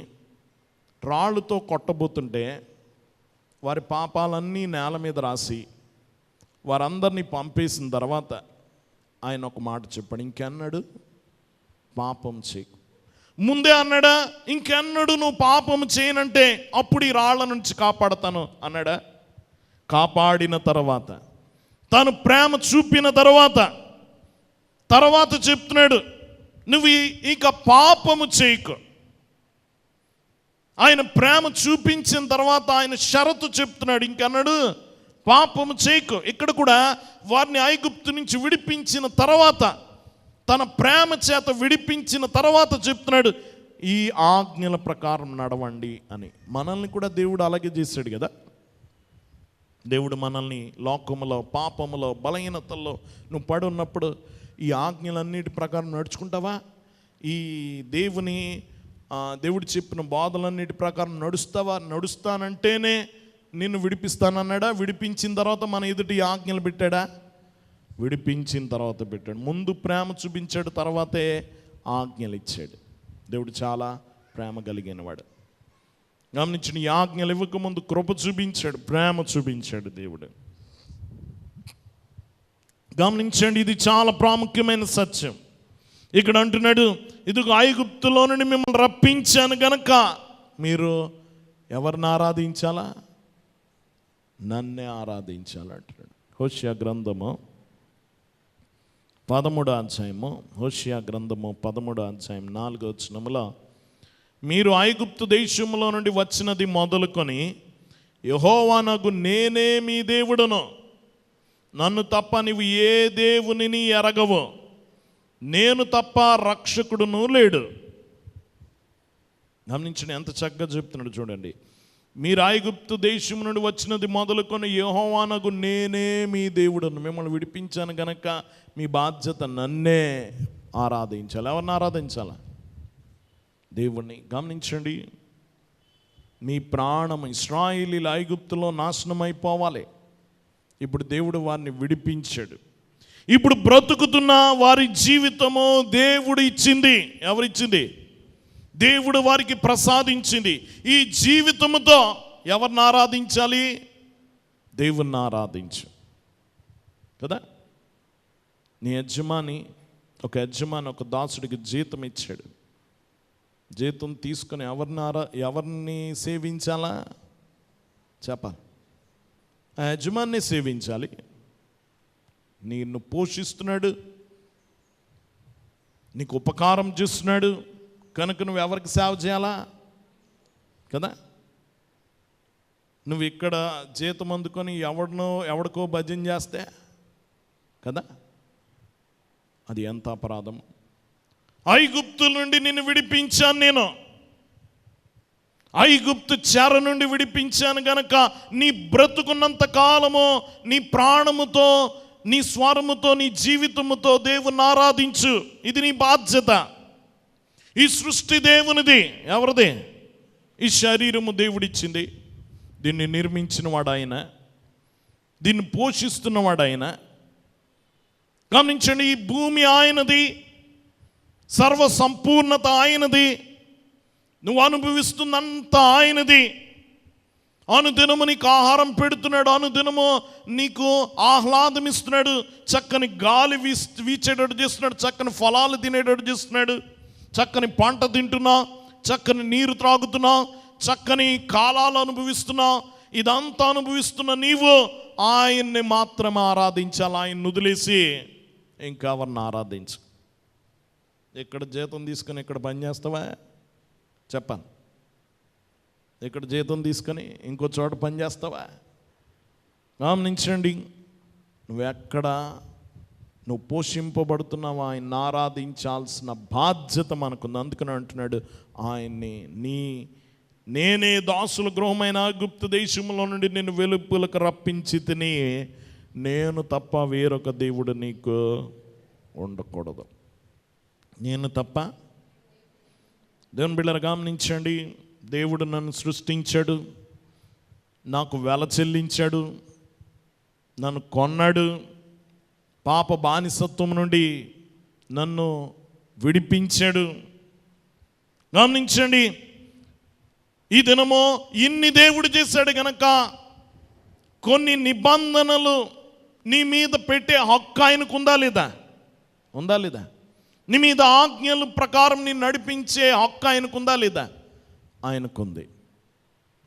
రాళ్ళుతో కొట్టబోతుంటే వారి పాపాలన్నీ నేల మీద రాసి వారందరినీ పంపేసిన తర్వాత ఆయన ఒక మాట చెప్పాడు, ఇంకెన్నడు పాపం చేయకు. ముందే అన్నాడా? ఇంకెన్నడు నువ్వు పాపం చేయనంటే అప్పుడు ఈ రాళ్ల నుంచి కాపాడతాను అన్నాడా? కాపాడిన తర్వాత, తను ప్రేమ చూపిన తర్వాత చెప్తున్నాడు, నువ్వు ఇక పాపము చేయకు. ఆయన ప్రేమ చూపించిన తర్వాత ఆయన షరతు చెప్తున్నాడు, ఇంకన్నాడు పాపము చేయకు. ఇక్కడ కూడా వారిని ఐగుప్తు నుంచి విడిపించిన తర్వాత తన ప్రేమ చేత విడిపించిన తర్వాత చెప్తున్నాడు, ఈ ఆజ్ఞల ప్రకారం నడవండి అని. మనల్ని కూడా దేవుడు అలాగే చేశాడు కదా. దేవుడు మనల్ని లోకములో, పాపములో, బలహీనతల్లో నువ్వు పడి ఉన్నప్పుడు ఈ ఆజ్ఞలన్నిటి ప్రకారం నడుచుకుంటావా? ఈ దేవుడు చెప్పిన బోధలన్నిటి ప్రకారం నడుస్తావా? నడుస్తానంటేనే నిన్ను విడిపిస్తానన్నాడా? విడిపించిన తర్వాత మన ఎదుటి ఆజ్ఞలు పెట్టాడా? విడిపించిన తర్వాత పెట్టాడు. ముందు ప్రేమ చూపించాడు, తర్వాతే ఆజ్ఞలు ఇచ్చాడు. దేవుడు చాలా ప్రేమ కలిగిన వాడు. గమనించిన, ఈ ఆజ్ఞలు ఇవ్వకముందు కృప చూపించాడు, ప్రేమ చూపించాడు దేవుడు. గమనించండి, ఇది చాలా ప్రాముఖ్యమైన సత్యం. ఇక్కడ అంటున్నాడు, ఇదిగో ఐగుప్తులో నుండి మిమ్మల్ని రప్పించాను గనక మీరు ఎవరిని ఆరాధించాలా? నన్నే ఆరాధించాలంటున్నాడు. హోషియా గ్రంథము 13వ అధ్యాయము, హోషియా గ్రంథము 13వ అధ్యాయం 4వ వచనములో, మీరు ఐగుప్తు దేశంలో నుండి వచ్చినది మొదలుకొని యెహోవానగు నేనే మీ దేవుడును, నన్ను తప్ప నీవు ఏ దేవునిని ఎరగవు, నేను తప్ప రక్షకుడును లేడు. గమనించండి, ఎంత చక్కగా చెప్తున్నాడు చూడండి. మీరు ఐగుప్తు దేశం నుండి వచ్చినది మొదలుకొని యెహోవానగు నేనే మీ దేవుడును, మిమ్మల్ని విడిపించాను గనక మీ బాధ్యత నన్నే ఆరాధించాలి. ఎవరిని ఆరాధించాలా? దేవుణ్ణి. గమనించండి, మీ ప్రాణం ఇశ్రాయేలీయుల ఐగుప్తులో నాశనం అయిపోవాలి. ఇప్పుడు దేవుడు వారిని విడిపించాడు. ఇప్పుడు బ్రతుకుతున్న వారి జీవితము దేవుడు ఇచ్చింది. ఎవరిచ్చింది? దేవుడు వారికి ప్రసాదించింది. ఈ జీవితముతో ఎవరిని ఆరాధించాలి? దేవుణ్ణి ఆరాధించు కదా. నీ యజమాని, ఒక దాసుడికి జీతం ఇచ్చాడు. జీతం తీసుకొని ఎవరిని సేవించాలా? చెప్పాలి. ఆ యజమాన్ని సేవించాలి. నిన్ను పోషిస్తున్నాడు, నీకు ఉపకారం చేస్తున్నాడు కనుక నువ్వు ఎవరికి సేవ చేయాలా కదా. నువ్వు ఇక్కడ జీతం అందుకొని ఎవడికో భజన చేస్తే కదా, అది ఎంత అపరాధం. ఐగుప్తుల నుండి నిన్ను విడిపించాను నేను, ఐగుప్తు చెర నుండి విడిపించాను గనక నీ బ్రతుకున్నంత కాలము నీ ప్రాణముతో, నీ స్వరముతో, నీ జీవితముతో దేవుని ఆరాధించు. ఇది నీ బాధ్యత. ఈ సృష్టి దేవునిది. ఎవరిది? ఈ శరీరము దేవుడిచ్చింది. దీన్ని నిర్మించిన వాడు ఆయన, దీన్ని పోషిస్తున్నవాడు ఆయన. గమనించండి, ఈ భూమి ఆయనది, సర్వ సంపూర్ణత ఆయనది, నువ్వు అనుభవిస్తున్నంత ఆయనది. అనుదినము నీకు ఆహారం పెడుతున్నాడు, అనుదినము నీకు ఆహ్లాదం ఇస్తున్నాడు, చక్కని గాలి వీచేటట్టు చేస్తున్నాడు, చక్కని ఫలాలు తినేటట్టు చేస్తున్నాడు, చక్కని పంట తింటున్నా, చక్కని నీరు త్రాగుతున్నా, చక్కని కాలాలు అనుభవిస్తున్నా. ఇదంతా అనుభవిస్తున్న నీవు ఆయన్ని మాత్రమే ఆరాధించాలి. ఆయన్ని వదిలేసి ఇంకెవరిని ఆరాధించు. ఇక్కడ జీతం తీసుకొని ఇక్కడ పని చేస్తావా? చెప్పాను. ఇక్కడ జీతం తీసుకొని ఇంకో చోట పని చేస్తావా? గమనించండి, నువ్వు పోషింపబడుతున్నావా? ఆయన్ని ఆరాధించాల్సిన బాధ్యత మనకుంది. అందుకని అంటున్నాడు, ఆయన్ని నేనే దాసుల గృహమైన ఐగుప్తు దేశంలో నుండి నేను వెలుపలకు రప్పించి తిని, నేను తప్ప వేరొక దేవుడు నీకు ఉండకూడదు. నేను తప్ప. దేవుని బిడ్డలు గమనించండి, దేవుడు నన్ను సృష్టించాడు, నాకు వెల చెల్లించాడు, నన్ను కొన్నాడు, పాప బానిసత్వం నుండి నన్ను విడిపించాడు. గమనించండి, ఈ దినము ఇన్ని దేవుడు చేశాడు గనక కొన్ని నిబంధనలు నీ మీద పెట్టే హక్కు ఆయనకు ఉందా లేదా? ఉందా లేదా? నీ మీద ఆజ్ఞల ప్రకారం నీ నడిపించే హక్కు ఆయనకుందా లేదా? ఆయనకుంది.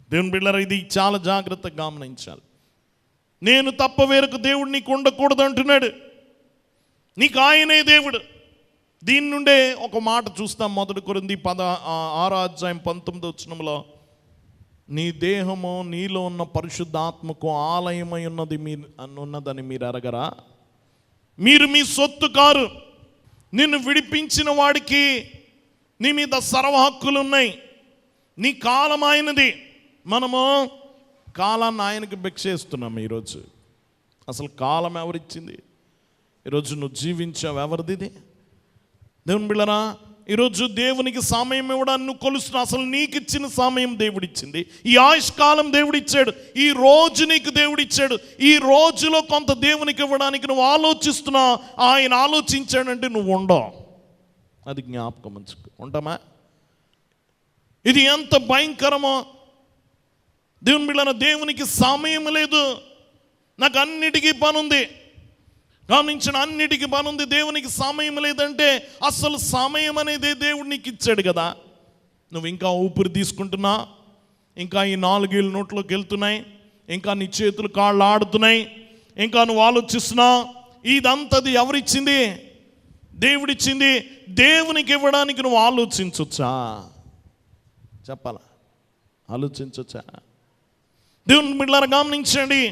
దేవుని బిడ్డలారా, ఇది చాలా జాగ్రత్తగా గమనించాలి. నేను తప్ప వేరొక దేవుడు నీకు ఉండకూడదు అంటున్నాడు. నీకు ఆయనే దేవుడు. దీని నుండే ఒక మాట చూస్తాం. 1 కొరింథీ 6వ అధ్యాయం 19వ వచనంలో, నీ దేహము నీలో ఉన్న పరిశుద్ధాత్మకు ఆలయమై ఉన్నదని మీరు ఎరగరా? మీరు మీ సొత్తు కారు, నిన్ను విడిపించిన వాడికి నీ మీద సర్వ హక్కులు ఉన్నాయి. నీ కాలం ఆయనది. మనము కాలాన్ని ఆయనకి భిక్షేస్తున్నాం ఈరోజు. అసలు కాలం ఎవరిచ్చింది? ఈరోజు నువ్వు జీవించావు ఎవరిది? దేవుని బిడ్డలారా, ఈరోజు దేవునికి సమయం ఇవ్వడాన్ని నువ్వు కొలుస్తున్నావు. అసలు నీకు ఇచ్చిన సమయం దేవుడిచ్చింది. ఈ ఆయుష్కాలం దేవుడిచ్చాడు. ఈ రోజు నీకు దేవుడిచ్చాడు. ఈ రోజులో కొంత దేవునికి ఇవ్వడానికి నువ్వు ఆలోచిస్తున్నావు. ఆయన ఆలోచించాడంటే నువ్వు ఉండవు. అది జ్ఞాపకం ఉంచుకో. ఉంటామా? ఇది ఎంత భయంకరమో. దేవుని బిడ్డలారా, దేవునికి సమయం లేదు. నాకు అన్నిటికీ పని ఉంది. గమనించిన, అన్నిటికీ పని ఉంది, దేవునికి సమయం లేదంటే అసలు సమయం అనేది దేవుడు నీకు ఇచ్చాడు కదా. నువ్వు ఇంకా ఊపిరి తీసుకుంటున్నా, ఇంకా ఈ 4 ఏళ్ళు నోట్లోకి వెళ్తున్నాయి, ఇంకా నీ చేతులు కాళ్ళు ఆడుతున్నాయి, ఇంకా నువ్వు ఆలోచిస్తున్నా. ఇదంతది ఎవరిచ్చింది? దేవుడిచ్చింది. దేవునికి ఇవ్వడానికి నువ్వు ఆలోచించొచ్చా? చెప్పాలా? ఆలోచించొచ్చా? దేవుని బిడ్డలారా గమనించండి,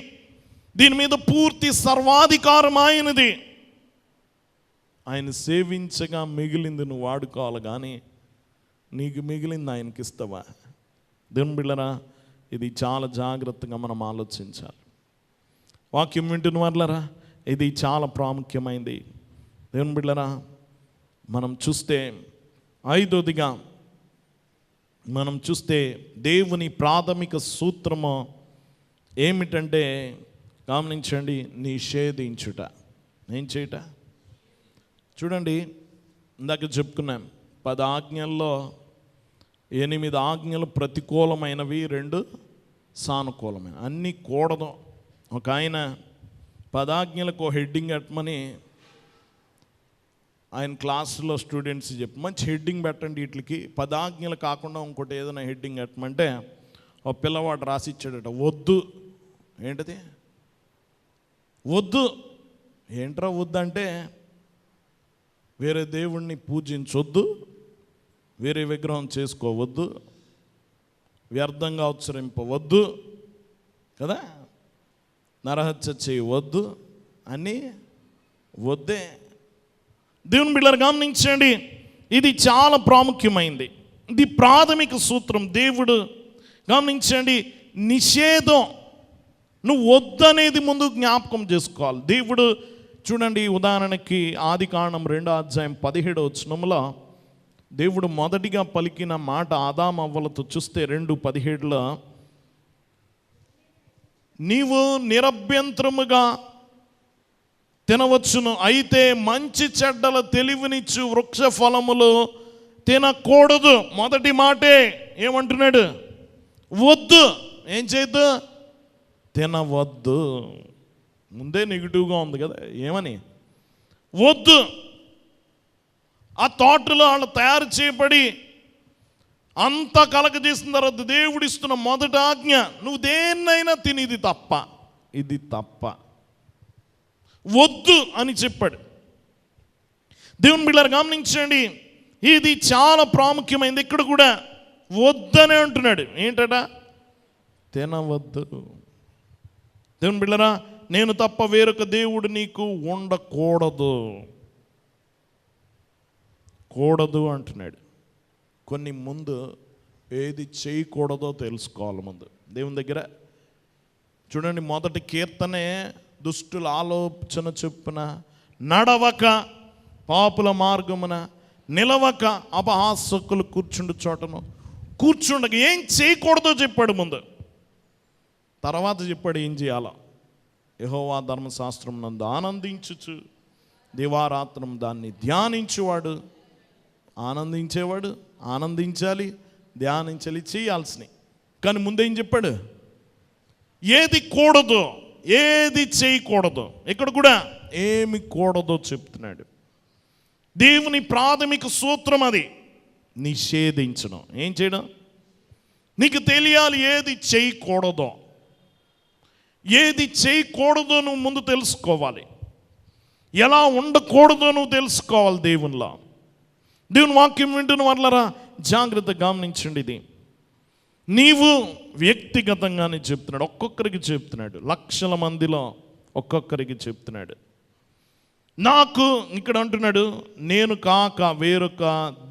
దీని మీద పూర్తి సర్వాధికారం ఆయనది. ఆయన సేవించగా మిగిలింది నువ్వు వాడుకోవాలి, కానీ నీకు మిగిలింది ఆయనకి ఇస్తావా? దేవుని బిడ్డలారా, ఇది చాలా జాగ్రత్తగా మనం ఆలోచించాలి. వాక్యం వింటున్న వాళ్ళరా, ఇది చాలా ప్రాముఖ్యమైనది. దేవుని బిడ్డలారా, మనం చూస్తే 5వదిగా మనం చూస్తే దేవుని ప్రాథమిక సూత్రము ఏమిటంటే, గమనించండి, నిషేధించుట. ఏం చేయుట? చూడండి, ఇందాక చెప్పుకున్నాం 10 ఆజ్ఞల్లో 8 ఆజ్ఞలు ప్రతికూలమైనవి, 2 సానుకూలమైన. అన్నీ కూడదు. ఒక ఆయన 10 ఆజ్ఞలకు హెడ్డింగ్ పెట్టమని ఆయన క్లాసులో స్టూడెంట్స్ చెప్పి, మంచి హెడ్డింగ్ పెట్టండి వీటికి, 10 ఆజ్ఞలు కాకుండా ఇంకోటి ఏదైనా హెడ్డింగ్ పెట్టమంటే ఒక పిల్లవాడు రాసిచ్చాడట, వద్దు. ఏంటది? వద్దు. ఏంట్రా వద్దు అంటే, వేరే దేవుణ్ణి పూజించొద్దు, వేరే విగ్రహం చేసుకోవద్దు, వ్యర్థంగా ఉచ్చరింపవద్దు కదా, నరహత్య చేయవద్దు అని వద్దే. దేవుని బిడ్డలారా గమనించండి, ఇది చాలా ప్రాముఖ్యమైంది. ఇది ప్రాథమిక సూత్రం. దేవుడు గమనించండి, నిషేధం. నువ్వు వద్దనేది ముందు జ్ఞాపకం చేసుకోవాలి. దేవుడు చూడండి, ఉదాహరణకి ఆదికాండం 2:17 దేవుడు మొదటిగా పలికిన మాట ఆదాము అవ్వలతో చూస్తే 2:17, నీవు నిరభ్యంతరముగా తినవచ్చును, అయితే మంచి చెడ్డల తెలివినిచ్చు వృక్ష ఫలములు తినకూడదు. మొదటి మాటే ఏమంటున్నాడు? వద్దు. ఏం చేయొద్దు? తినవద్దు. ముందే నెగిటివ్గా ఉంది కదా, ఏమని? వద్దు. ఆ తోటలో వాళ్ళు తయారు చేయబడి అంతా కలగజేసిన తర్వాత దేవుడిస్తున్న మొదటి ఆజ్ఞ, నువ్వు దేన్నైనా తిని, ఇది తప్ప, ఇది తప్ప, వద్దు అని చెప్పాడు. దేవుని బిడ్డలారా గమనించండి, ఇది చాలా ప్రాముఖ్యమైనది. ఇక్కడ కూడా వద్దనే అంటున్నాడు. ఏంటట? తినవద్దు. దేవుని బిడ్డలారా, నేను తప్ప వేరొక దేవుడు నీకు ఉండకూడదు. కూడదు అంటున్నాడు. కొన్ని ముందు ఏది చేయకూడదో తెలుసుకోవాలి ముందు దేవుని దగ్గర. చూడండి, మొదటి కీర్తనే దుష్టుల ఆలోచన చొప్పున నడవక, పాపుల మార్గమున నిలవక, అపహాసకులు కూర్చుండు చోటను కూర్చుండక. ఏం చేయకూడదో చెప్పాడు ముందు. తర్వాత చెప్పాడు ఏం చేయాలో. యెహోవా ధర్మశాస్త్రం నందు ఆనందించుచు దివారాత్రం దాన్ని ధ్యానించువాడు. ఆనందించేవాడు ఆనందించాలి, ధ్యానించాలి, చేయాల్సినవి. కానీ ముందేం చెప్పాడు? ఏది కూడదో, ఏది చేయకూడదో. ఇక్కడ కూడా ఏమి కూడదో చెప్తున్నాడు. దేవుని ప్రాథమిక సూత్రం అది, నిషేధించడం. ఏం చేయడం? నీకు తెలియాలి ఏది చేయకూడదో. ఏది చేయకూడదో నువ్వు ముందు తెలుసుకోవాలి. ఎలా ఉండకూడదో నువ్వు తెలుసుకోవాలి దేవునిలో. దేవుని వాక్యం వింటున్న వాళ్ళరా జాగ్రత్త గమనించండి. ఇది నీవు వ్యక్తిగతంగానే చెప్తున్నాడు, ఒక్కొక్కరికి చెప్తున్నాడు. లక్షల మందిలో ఒక్కొక్కరికి చెప్తున్నాడు. నాకు ఇక్కడ అంటున్నాడు, నేను కాక వేరొక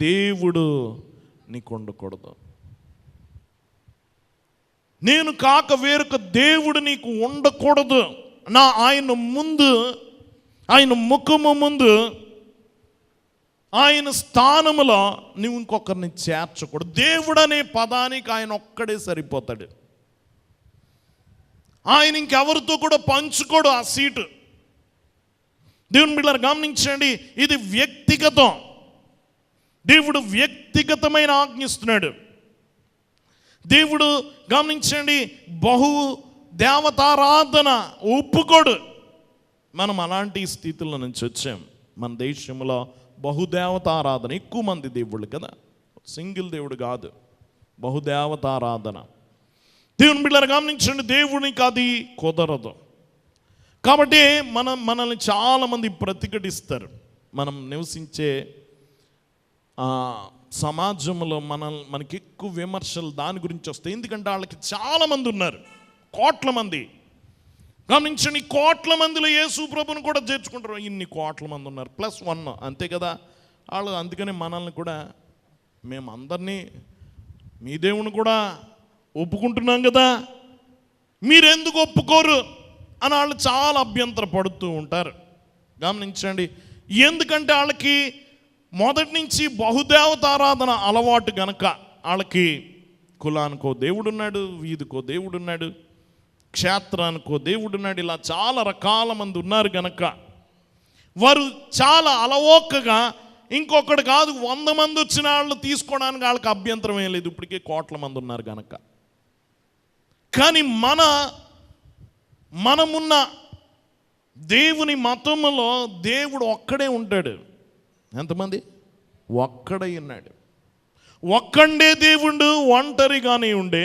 దేవుడు నీకు ఉండకూడదు. నేను కాక వేరొక దేవుడు నీకు ఉండకూడదు. ఆయన ముందు, ఆయన ముఖము ముందు, ఆయన స్థానములో నువ్వు ఇంకొకరిని చేర్చకూడదు. దేవుడు అనే పదానికి ఆయన ఒక్కడే సరిపోతాడు. ఆయన ఇంకెవరితో కూడా పంచుకోడు ఆ సీటు. దేవుని బిడ్డలారా గమనించండి, ఇది వ్యక్తిగతం. దేవుడు వ్యక్తిగతమైన ఆజ్ఞిస్తున్నాడు. దేవుడు గమనించండి, బహు దేవతారాధన ఒప్పుకోడు. మనం అలాంటి స్థితిలో నుంచి వచ్చాం. మన దేశంలో బహుదేవతారాధన, ఎక్కువ మంది దేవుళ్ళు కదా, సింగిల్ దేవుడు కాదు, బహుదేవతారాధన. దేవుని బిడ్డలారా గమనించండి, దేవునికి అది కుదరదు. కాబట్టి మనల్ని చాలామంది ప్రతిఘటిస్తారు. మనం నివసించే సమాజంలో మనకి ఎక్కువ విమర్శలు దాని గురించి వస్తాయి. ఎందుకంటే వాళ్ళకి చాలామంది ఉన్నారు, కోట్ల మంది. గమనించండి, కోట్ల మందిలో యేసు ప్రభుని కూడా చేర్చుకుంటారు. ఇన్ని కోట్ల మంది ఉన్నారు, +1 అంతే కదా వాళ్ళు. అందుకని మనల్ని కూడా, మేము అందరినీ మీ దేవుని కూడా ఒప్పుకుంటున్నాం కదా, మీరెందుకు ఒప్పుకోరు అని వాళ్ళు చాలా అభ్యంతర పడుతూ ఉంటారు. గమనించండి, ఎందుకంటే వాళ్ళకి మొదటి నుంచి బహుదేవతారాధన అలవాటు గనక. వాళ్ళకి కులానికో దేవుడున్నాడు, వీధికో దేవుడున్నాడు, క్షేత్రానికో దేవుడున్నాడు, ఇలా చాలా రకాల మంది ఉన్నారు గనక వారు చాలా అలవోకగా ఇంకొకటి కాదు 100 మంది వచ్చిన వాళ్ళు తీసుకోవడానికి వాళ్ళకి అభ్యంతరం ఏం లేదు, ఇప్పటికే కోట్ల మంది ఉన్నారు గనక. కానీ మనమున్న దేవుని మతములో దేవుడు ఒక్కడే ఉంటాడు. ఎంతమంది? ఒక్కడే ఉన్నాడు. ఒక్కడే దేవుడు, ఒంటరిగానే ఉండే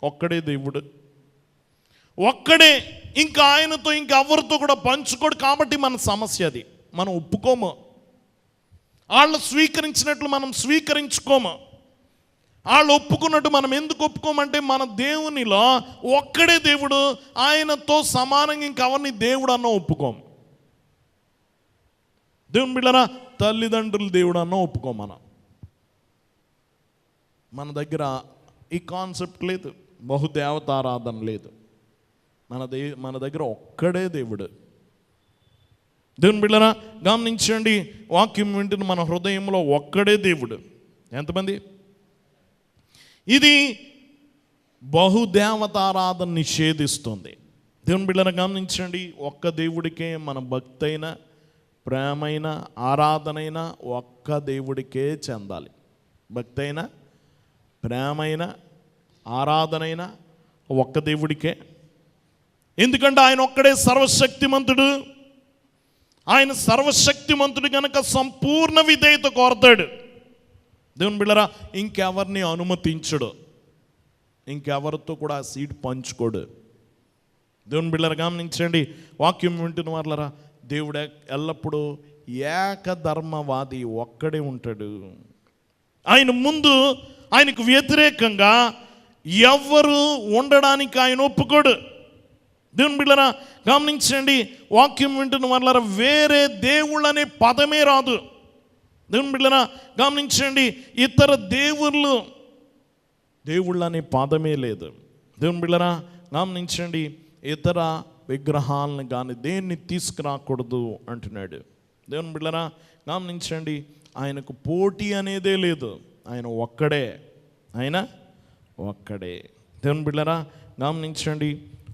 ఒక్కడే దేవుడు, ఒక్కడే. ఇంకా ఆయనతో ఇంకెవరితో కూడా పంచుకోడు. కాబట్టి మన సమస్య అది. మనం ఒప్పుకోము, వాళ్ళు స్వీకరించినట్లు మనం స్వీకరించుకోము. వాళ్ళు ఒప్పుకున్నట్టు మనం ఎందుకు ఒప్పుకోమంటే మన దేవునిలో ఒక్కడే దేవుడు, ఆయనతో సమానంగా ఇంకెవరిని దేవుడు అన్న ఒప్పుకోము. దేవుని బిడ్డలారా, తల్లిదండ్రులు దేవుడు అన్న ఒప్పుకోం. మన దగ్గర ఈ కాన్సెప్ట్ లేదు, బహుదేవతారాధన లేదు. మన దగ్గర ఒక్కడే దేవుడు. దేవుని బిడ్డలారా గమనించండి, వాక్యం వింటున్న మన హృదయంలో ఒక్కడే దేవుడు. ఎంతమంది? ఇది బహుదేవతారాధన నిషేధిస్తుంది. దేవుని బిడ్డలారా గమనించండి, ఒక్క దేవుడికే మన భక్తైన, ప్రేమైన, ఆరాధనైన ఒక్క దేవుడికే చెందాలి. భక్తైన, ప్రేమైన, ఆరాధనైన ఒక్క దేవుడికే. ఎందుకంటే ఆయన ఒక్కడే సర్వశక్తిమంతుడు. ఆయన సర్వశక్తిమంతుడు కనుక సంపూర్ణ విధేయత కోరతాడు. దేవుని బిడ్డలారా ఇంకెవరిని అనుమతించడు, ఇంకెవరితో కూడా ఆ సీట్ పంచుకోడు. దేవుని బిడ్డలారా గమనించండి, వాక్యం వింటున్న వాళ్ళరా, దేవుడు ఎల్లప్పుడూ ఏకధర్మవాది, ఒక్కడే ఉంటాడు. ఆయన ముందు, ఆయనకు వ్యతిరేకంగా ఎవరు ఉండడానికి ఆయన ఒప్పుకోడు. దేవుని బిడ్డలారా గమనించండి, వాక్యం వింటున్న వాళ్ళరా, వేరే దేవుళ్ళు అనే పదమే రాదు. దేవుని బిడ్డలారా గమనించండి, ఇతర దేవుళ్ళు అనే పదమే లేదు. దేవుని బిడ్డలారా గమనించండి, ఇతర విగ్రహాలను కానీ దేన్ని తీసుకురాకూడదు అంటున్నాడు. దేవుని బిడ్డలారా గమనించండి, ఆయనకు పోటీ అనేదే లేదు. ఆయన ఒక్కడే, ఆయన ఒక్కడే. దేవుని బిడ్డలారా గమనించండి,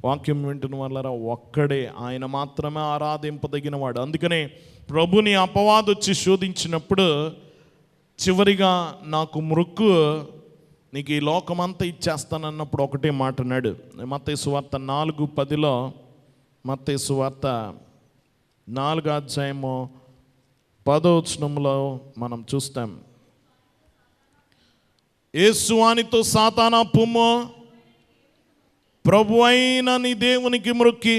వాక్యం వింటున్న వాళ్ళరా, ఒక్కడే, ఆయన మాత్రమే ఆరాధింపదగినవాడు. అందుకనే ప్రభుని అపవాది వచ్చి శోధించినప్పుడు చివరిగా నాకు మృక్కు, నీకు ఈ లోకమంతా ఇచ్చేస్తానన్నప్పుడు ఒకటే మాట అన్నాడు. మత్తయి సువార్త 4:10లో, మత్తయి సువార్త 4వ అధ్యాయము 10వ వచనంలో మనం చూస్తాం. యేసు వానితో, సాతానా పొమ్ము, ప్రభు అయిన నీ దేవునికి మొక్కి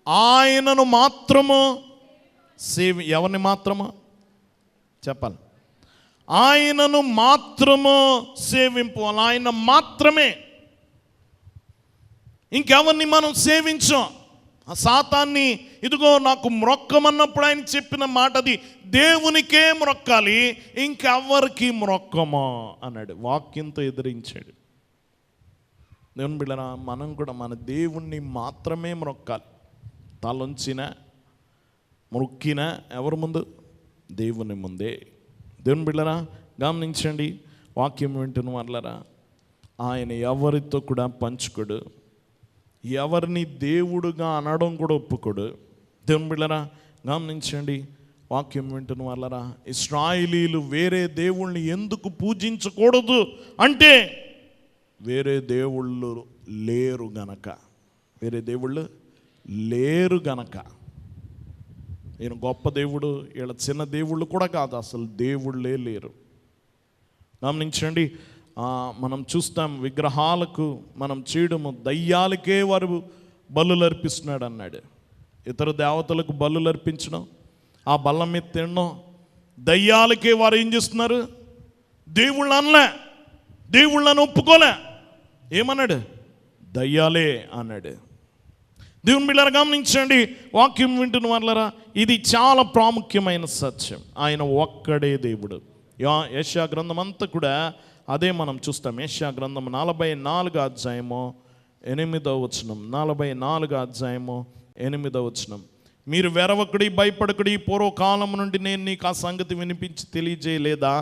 ఆయనను మాత్రము ఎవరిని మాత్రము చెప్పాలి? ఆయనను మాత్రము సేవింపాలి. ఆయన మాత్రమే, ఇంకెవరిని మనం సేవించాం. ఆ సాతాన్ని ఇదిగో నాకు మ్రొక్కమన్నప్పుడు ఆయన చెప్పిన మాట అది, దేవునికే మ్రొక్కాలి, ఇంకెవ్వరికి మ్రొక్కమా అన్నాడు. వాక్యంతో ఎదిరించాడు. దేవుని బిడ్డరా, మనం కూడా మన దేవుణ్ణి మాత్రమే మ్రొక్కాలి. తలొంచిన మొక్కిన ఎవరి ముందు? దేవుని ముందే. దేవుని బిడ్డరా గమనించండి, వాక్యం వింటున్న వాళ్ళరా, ఆయన ఎవరితో కూడా పంచుకోడు, ఎవరిని దేవుడుగా అనడం కూడా ఒప్పుకోడు. దేవుని బిడ్డరా గమనించండి, వాక్యం వింటున్న వాళ్ళరా, ఇశ్రాయేలీలు వేరే దేవుళ్ళని ఎందుకు పూజించకూడదు అంటే వేరే దేవుళ్ళు లేరు గనక. వేరే దేవుళ్ళు లేరు గనక. ఈయన గొప్ప దేవుడు, వీళ్ళ చిన్న దేవుళ్ళు కూడా కాదు, అసలు దేవుళ్ళే లేరు. గమనించండి, మనం చూస్తాం విగ్రహాలకు మనం చేయడము, దయ్యాలకే వారు బలులు అర్పిస్తున్నాడు అన్నాడు. ఇతర దేవతలకు బలులు అర్పించడం, ఆ బల్లం మీద తినడం, దయ్యాలకే వారు ఏం చేస్తున్నారు? దేవుళ్ళు అనలే, దేవుళ్ళని ఒప్పుకోలే. ఏమన్నాడు? దయ్యాలే అన్నాడు. దేవుని బిడ్డలారా గమనించండి, వాక్యం వింటున్న వాళ్ళరా, ఇది చాలా ప్రాముఖ్యమైన సత్యం. ఆయన ఒక్కడే దేవుడు. యెషయా గ్రంథం అంతా కూడా అదే మనం చూస్తాం. యెషయా గ్రంథం 44వ అధ్యాయము 8వ వచనం, 44వ అధ్యాయము 8వ వచనం. మీరు వెరవకుడి, భయపడకుడి, పూర్వకాలం నుండి నేను నీకు ఆ సంగతి వినిపించి తెలియజేయలేదా?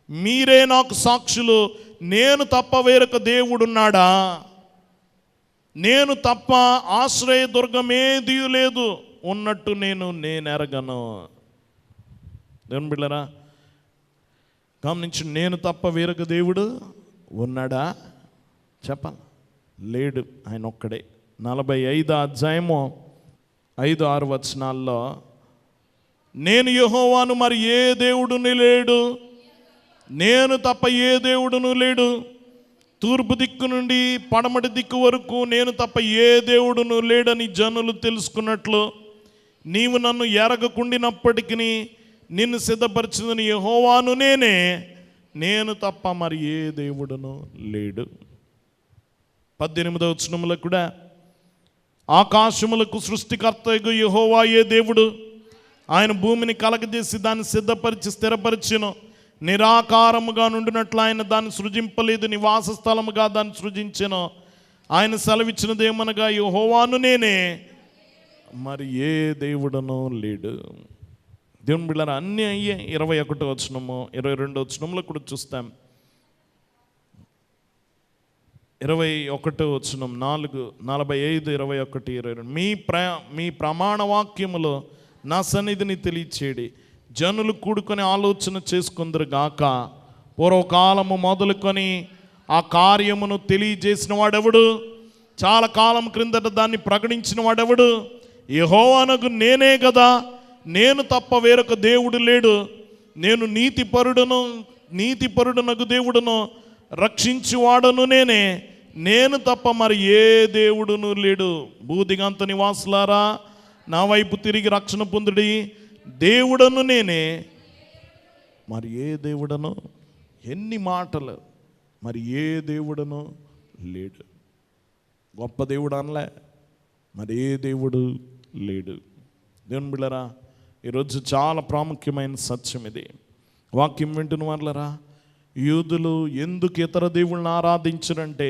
మీరే నాకు సాక్షులు, నేను తప్ప వేరొక దేవుడున్నాడా? నేను తప్ప ఆశ్రయ దుర్గమేది లేదు, ఉన్నట్టు నేను ఎరగను. దేవుని బిడ్డలారా గమనించి, నేను తప్ప వేరొక దేవుడు ఉన్నాడా? చెప్పాలి, లేడు, ఆయన ఒక్కడే. 45వ అధ్యాయము 5-6 వచనాల్లో, నేను యెహోవాను, మరి ఏ దేవుడును లేడు, నేను తప్ప ఏ దేవుడును లేడు. తూర్పు దిక్కు నుండి పడమటి దిక్కు వరకు నేను తప్ప ఏ దేవుడును లేడని జనులు తెలుసుకున్నట్లు, నీవు నన్ను ఎరగకుండినప్పటికీ నిన్ను సిద్ధపరిచిందని యెహోవాను నేనే, నేను తప్ప మరి ఏ దేవుడును లేడు. 18వ వచనంలో కూడా, ఆకాశములకు సృష్టికర్తయగు యెహోవాయే దేవుడు, ఆయన భూమిని కలగజేసి దాన్ని సిద్ధపరిచి స్థిరపరిచెను. నిరాకారముగా నుండినట్లు ఆయన దాన్ని సృజింపలేదు, నివాస స్థలముగా దాన్ని సృజించెను. ఆయన సెలవిచ్చినదేమనగా, యెహోవాను నేనే, మరి ఏ దేవుడునో లేడు. దేవుని బిడ్డలారా అన్నీ అయ్యే. 21వ వచనము 22వ వచనంలో కూడా చూస్తాం. 21వ వచనం 4, 45, 21, 22. మీ ప్రమాణ వాక్యములో నా సన్నిధిని తెలియచేయడి, జనులు కూడుకొని ఆలోచన చేసుకుందరు గాక. పూర్వకాలము మొదలుకొని ఆ కార్యమును తెలియజేసిన వాడెవడు? చాలా కాలం క్రిందట దాన్ని ప్రకటించిన వాడెవడు? యెహోవానగు నేనే కదా, నేను తప్ప వేరొక దేవుడు లేడు. నేను నీతిపరుడునగు దేవుడును, రక్షించువాడను నేనే, నేను తప్ప మరి ఏ దేవుడును లేడు. భూదిగంత నివాసులారా, నా వైపు తిరిగి రక్షణ పొందుడి, దేవుడను నేనే, మరి ఏ దేవుడను. ఎన్ని మాటలు! మరి ఏ దేవుడను లేడు. గొప్ప దేవుడు అనలే, మరి ఏ దేవుడు లేడు. దేవుని బిడ్డలారా ఈరోజు చాలా ప్రాముఖ్యమైన సత్యం ఇది. వాక్యం వింటున్న వాళ్ళరా, యూదులు ఎందుకు ఇతర దేవుళ్ళని ఆరాధించరంటే,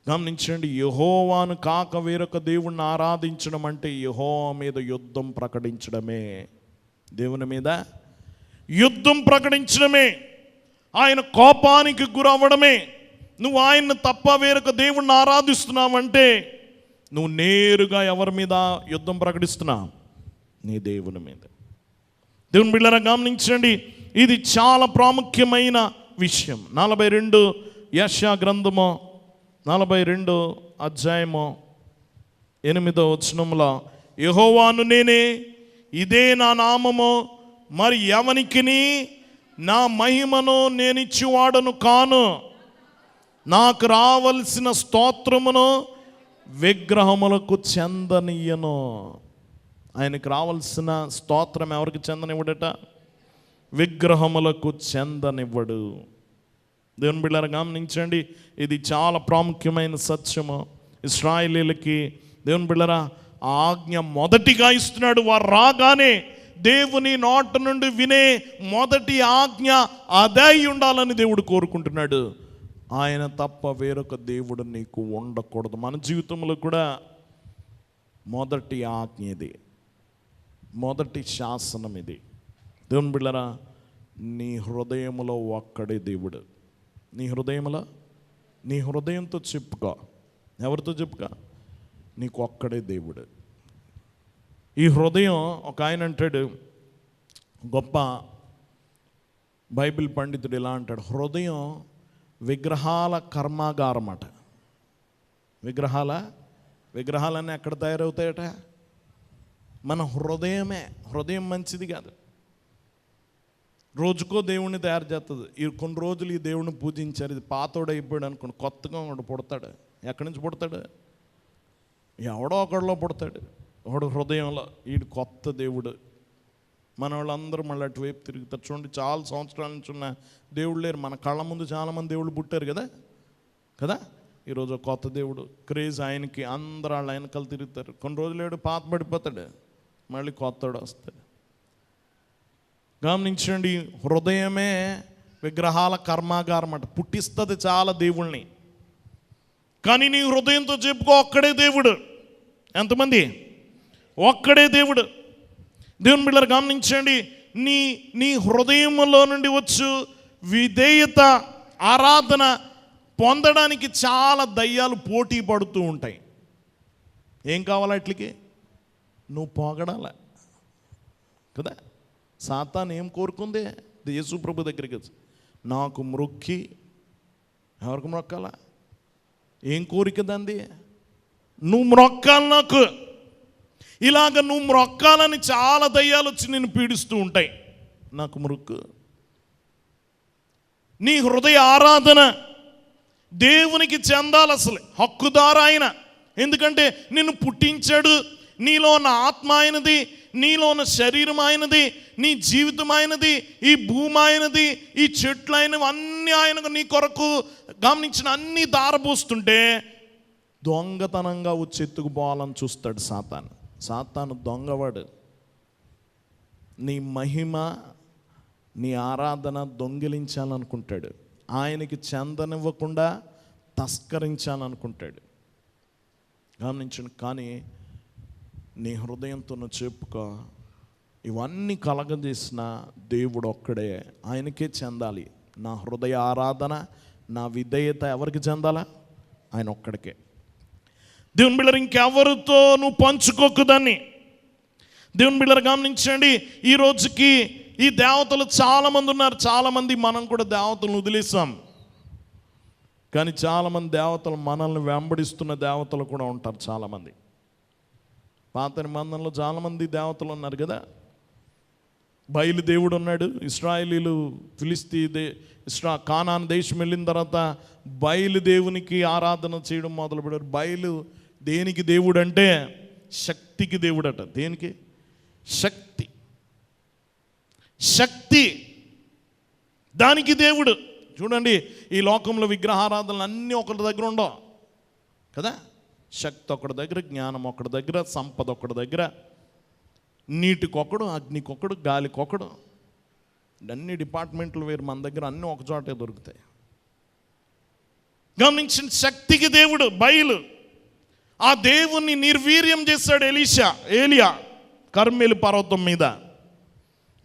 గమనించండి, యెహోవాను కాక వేరొక దేవుణ్ణి ఆరాధించడం అంటే యెహోవా మీద యుద్ధం ప్రకటించడమే. దేవుని మీద యుద్ధం ప్రకటించడమే, ఆయన కోపానికి గురవ్వడమే. నువ్వు ఆయన్ని తప్ప వేరొక దేవుణ్ణి ఆరాధిస్తున్నావంటే నువ్వు నేరుగా ఎవరి మీద యుద్ధం ప్రకటిస్తున్నావు? నీ దేవుని మీద. దేవుని బిడ్డలారా గమనించండి, ఇది చాలా ప్రాముఖ్యమైన విషయం. 42 యెషయా గ్రంథము 42 అధ్యాయము 8వ వచనంలో, యెహోవాను నేనే, ఇదే నా నామము, మరి ఎవనికిని నా మహిమను నేనిచ్చువాడను కాను. నాకు రావలసిన స్తోత్రమును విగ్రహములకు చెందనీయను. ఆయనకు రావాల్సిన స్తోత్రం ఎవరికి చెందనివ్వడట? విగ్రహములకు చెందనివ్వడు. దేవుని బిడ్డలారా గమనించండి, ఇది చాలా ప్రాముఖ్యమైన సత్యము. ఇశ్రాయేలీయులకి దేవుని బిడ్డలారా ఆజ్ఞ మొదటిగా ఇస్తున్నాడు. వారు రాగానే దేవుని నోట నుండి వినే మొదటి ఆజ్ఞ అదే ఉండాలని దేవుడు కోరుకుంటున్నాడు. ఆయన తప్ప వేరొక దేవుడు నీకు ఉండకూడదు. మన జీవితంలో కూడా మొదటి ఆజ్ఞ ఇది, మొదటి శాసనం ఇది. దేవుని బిడ్డలారా, నీ హృదయంలో ఒక్కడే దేవుడు. నీ హృదయంతో చెప్పుకో. ఎవరితో చెప్పుకో? నీకు ఒక్కడే దేవుడు. ఈ హృదయం, ఒక ఆయన అంటాడు, గొప్ప బైబిల్ పండితుడు ఇలా అంటాడు, హృదయం విగ్రహాల కర్మాగారం అట. విగ్రహాలన్నీ ఎక్కడ తయారవుతాయట? మన హృదయమే. హృదయం మంచిది కాదు. రోజుకో దేవుణ్ణి తయారు చేస్తుంది. కొన్ని రోజులు ఈ దేవుణ్ణి పూజించారు, ఇది పాతోడు అయిపోయాడు అనుకోండి, కొత్తగా ఒకడు పుడతాడు. ఎక్కడి నుంచి పుడతాడు? ఎవడో ఒకడిలో పుడతాడు. ఒకడు హృదయంలో వీడు కొత్త దేవుడు. మన వాళ్ళందరూ మళ్ళీ అటువైపు తిరుగుతారు. చూడండి, చాలా సంవత్సరాల నుంచి ఉన్న దేవుడు లేరు. మన కళ్ళ ముందు చాలామంది దేవుళ్ళు పుట్టారు కదా. ఈరోజు కొత్త దేవుడు క్రేజ్ ఆయనకి, అందరూ వాళ్ళ వెనకాల తిరుగుతారు. కొన్ని రోజులు ఏడు పాత పడిపోతాడు, మళ్ళీ కొత్తడు వస్తాడు. గమనించండి, హృదయమే విగ్రహాల కర్మాగారం అట. పుట్టిస్తుంది చాలా దేవుళ్ళని. కానీ నీ హృదయంతో చెప్పుకో, ఒక్కడే దేవుడు. ఎంతమంది? ఒక్కడే దేవుడు. దేవుని బిడ్డలు గమనించండి, నీ హృదయంలో నుండి వచ్చు విధేయత, ఆరాధన పొందడానికి చాలా దయ్యాలు పోటీ పడుతూ ఉంటాయి. ఏం కావాలి వాటికి? నువ్వు పొగడాల కదా. సాతాను ఏం కోరుకుంది? యేసు ప్రభు దగ్గరికి నాకు మొక్కి, ఎవరికి మొక్కాలా? ఏం కోరిక దంది? నువ్వు మొక్కాలి నాకు. ఇలాగ నువ్వు మొక్కాలని చాలా దయ్యాలు వచ్చి నిన్ను పీడిస్తూ ఉంటాయి. నాకు మొక్కు. నీ హృదయ ఆరాధన దేవునికి చెందాలి. అసలు హక్కుదారు ఆయన. ఎందుకంటే నిన్ను పుట్టించాడు. నీలో ఉన్న ఆత్మ ఆయనది, నీలో ఉన్న శరీరం ఆయనది, నీ జీవితం ఆయనది, ఈ భూమి ఆయనది, ఈ చెట్లు ఆయనవి, అన్నీ ఆయనకు నీ కొరకు గమనించిన అన్నీ దారపోస్తుంటే దొంగతనంగా వచ్చి ఎత్తుకుపోవాలని చూస్తాడు సాతాను దొంగవాడు. నీ మహిమ, నీ ఆరాధన దొంగిలించాలనుకుంటాడు. ఆయనకి చెందనివ్వకుండా తస్కరించాలనుకుంటాడు. గమనించండి. కానీ నీ హృదయంతో నువ్వు చెప్పుకో, ఇవన్నీ కలగజేసిన దేవుడు ఒక్కడే, ఆయనకే చెందాలి. నా హృదయ ఆరాధన, నా విధేయత ఎవరికి చెందాలా? ఆయన ఒక్కడికే. దేవుని బిడ్డలు ఇంకెవరితో నువ్వు పంచుకోకు దాన్ని. దేవుని బిడ్డలు గమనించండి, ఈ రోజుకి ఈ దేవతలు చాలామంది ఉన్నారు. చాలామంది మనం కూడా దేవతలను వదిలేసాం. కానీ చాలామంది దేవతలు మనల్ని వెంబడిస్తున్న దేవతలు కూడా ఉంటారు. చాలామంది పాత నిబంధనలో చాలామంది దేవతలు ఉన్నారు కదా. బయలు దేవుడు ఉన్నాడు. ఇశ్రాయేలీలు కానాను దేశం వెళ్ళిన తర్వాత బయలు దేవునికి ఆరాధన చేయడం మొదలుపెట్టారు. బయలు దేనికి దేవుడు అంటే శక్తికి దేవుడట. దేనికి? శక్తి దానికి దేవుడు. చూడండి, ఈ లోకంలో విగ్రహారాధనలు అన్నీ ఒకటి దగ్గర ఉండవు కదా. శక్తి ఒకటి దగ్గర, జ్ఞానం ఒకటి దగ్గర, సంపద ఒకటి దగ్గర, నీటికొకడు, అగ్నికొకడు, గాలికొకడు, అన్ని డిపార్ట్మెంట్లు వేరు. మన దగ్గర అన్నీ ఒక చోటే దొరుకుతాయి. గమనించిన శక్తికి దేవుడు బయలు. ఆ దేవుణ్ణి నిర్వీర్యం చేశాడు ఏలియా కర్మెలు పర్వతం మీద.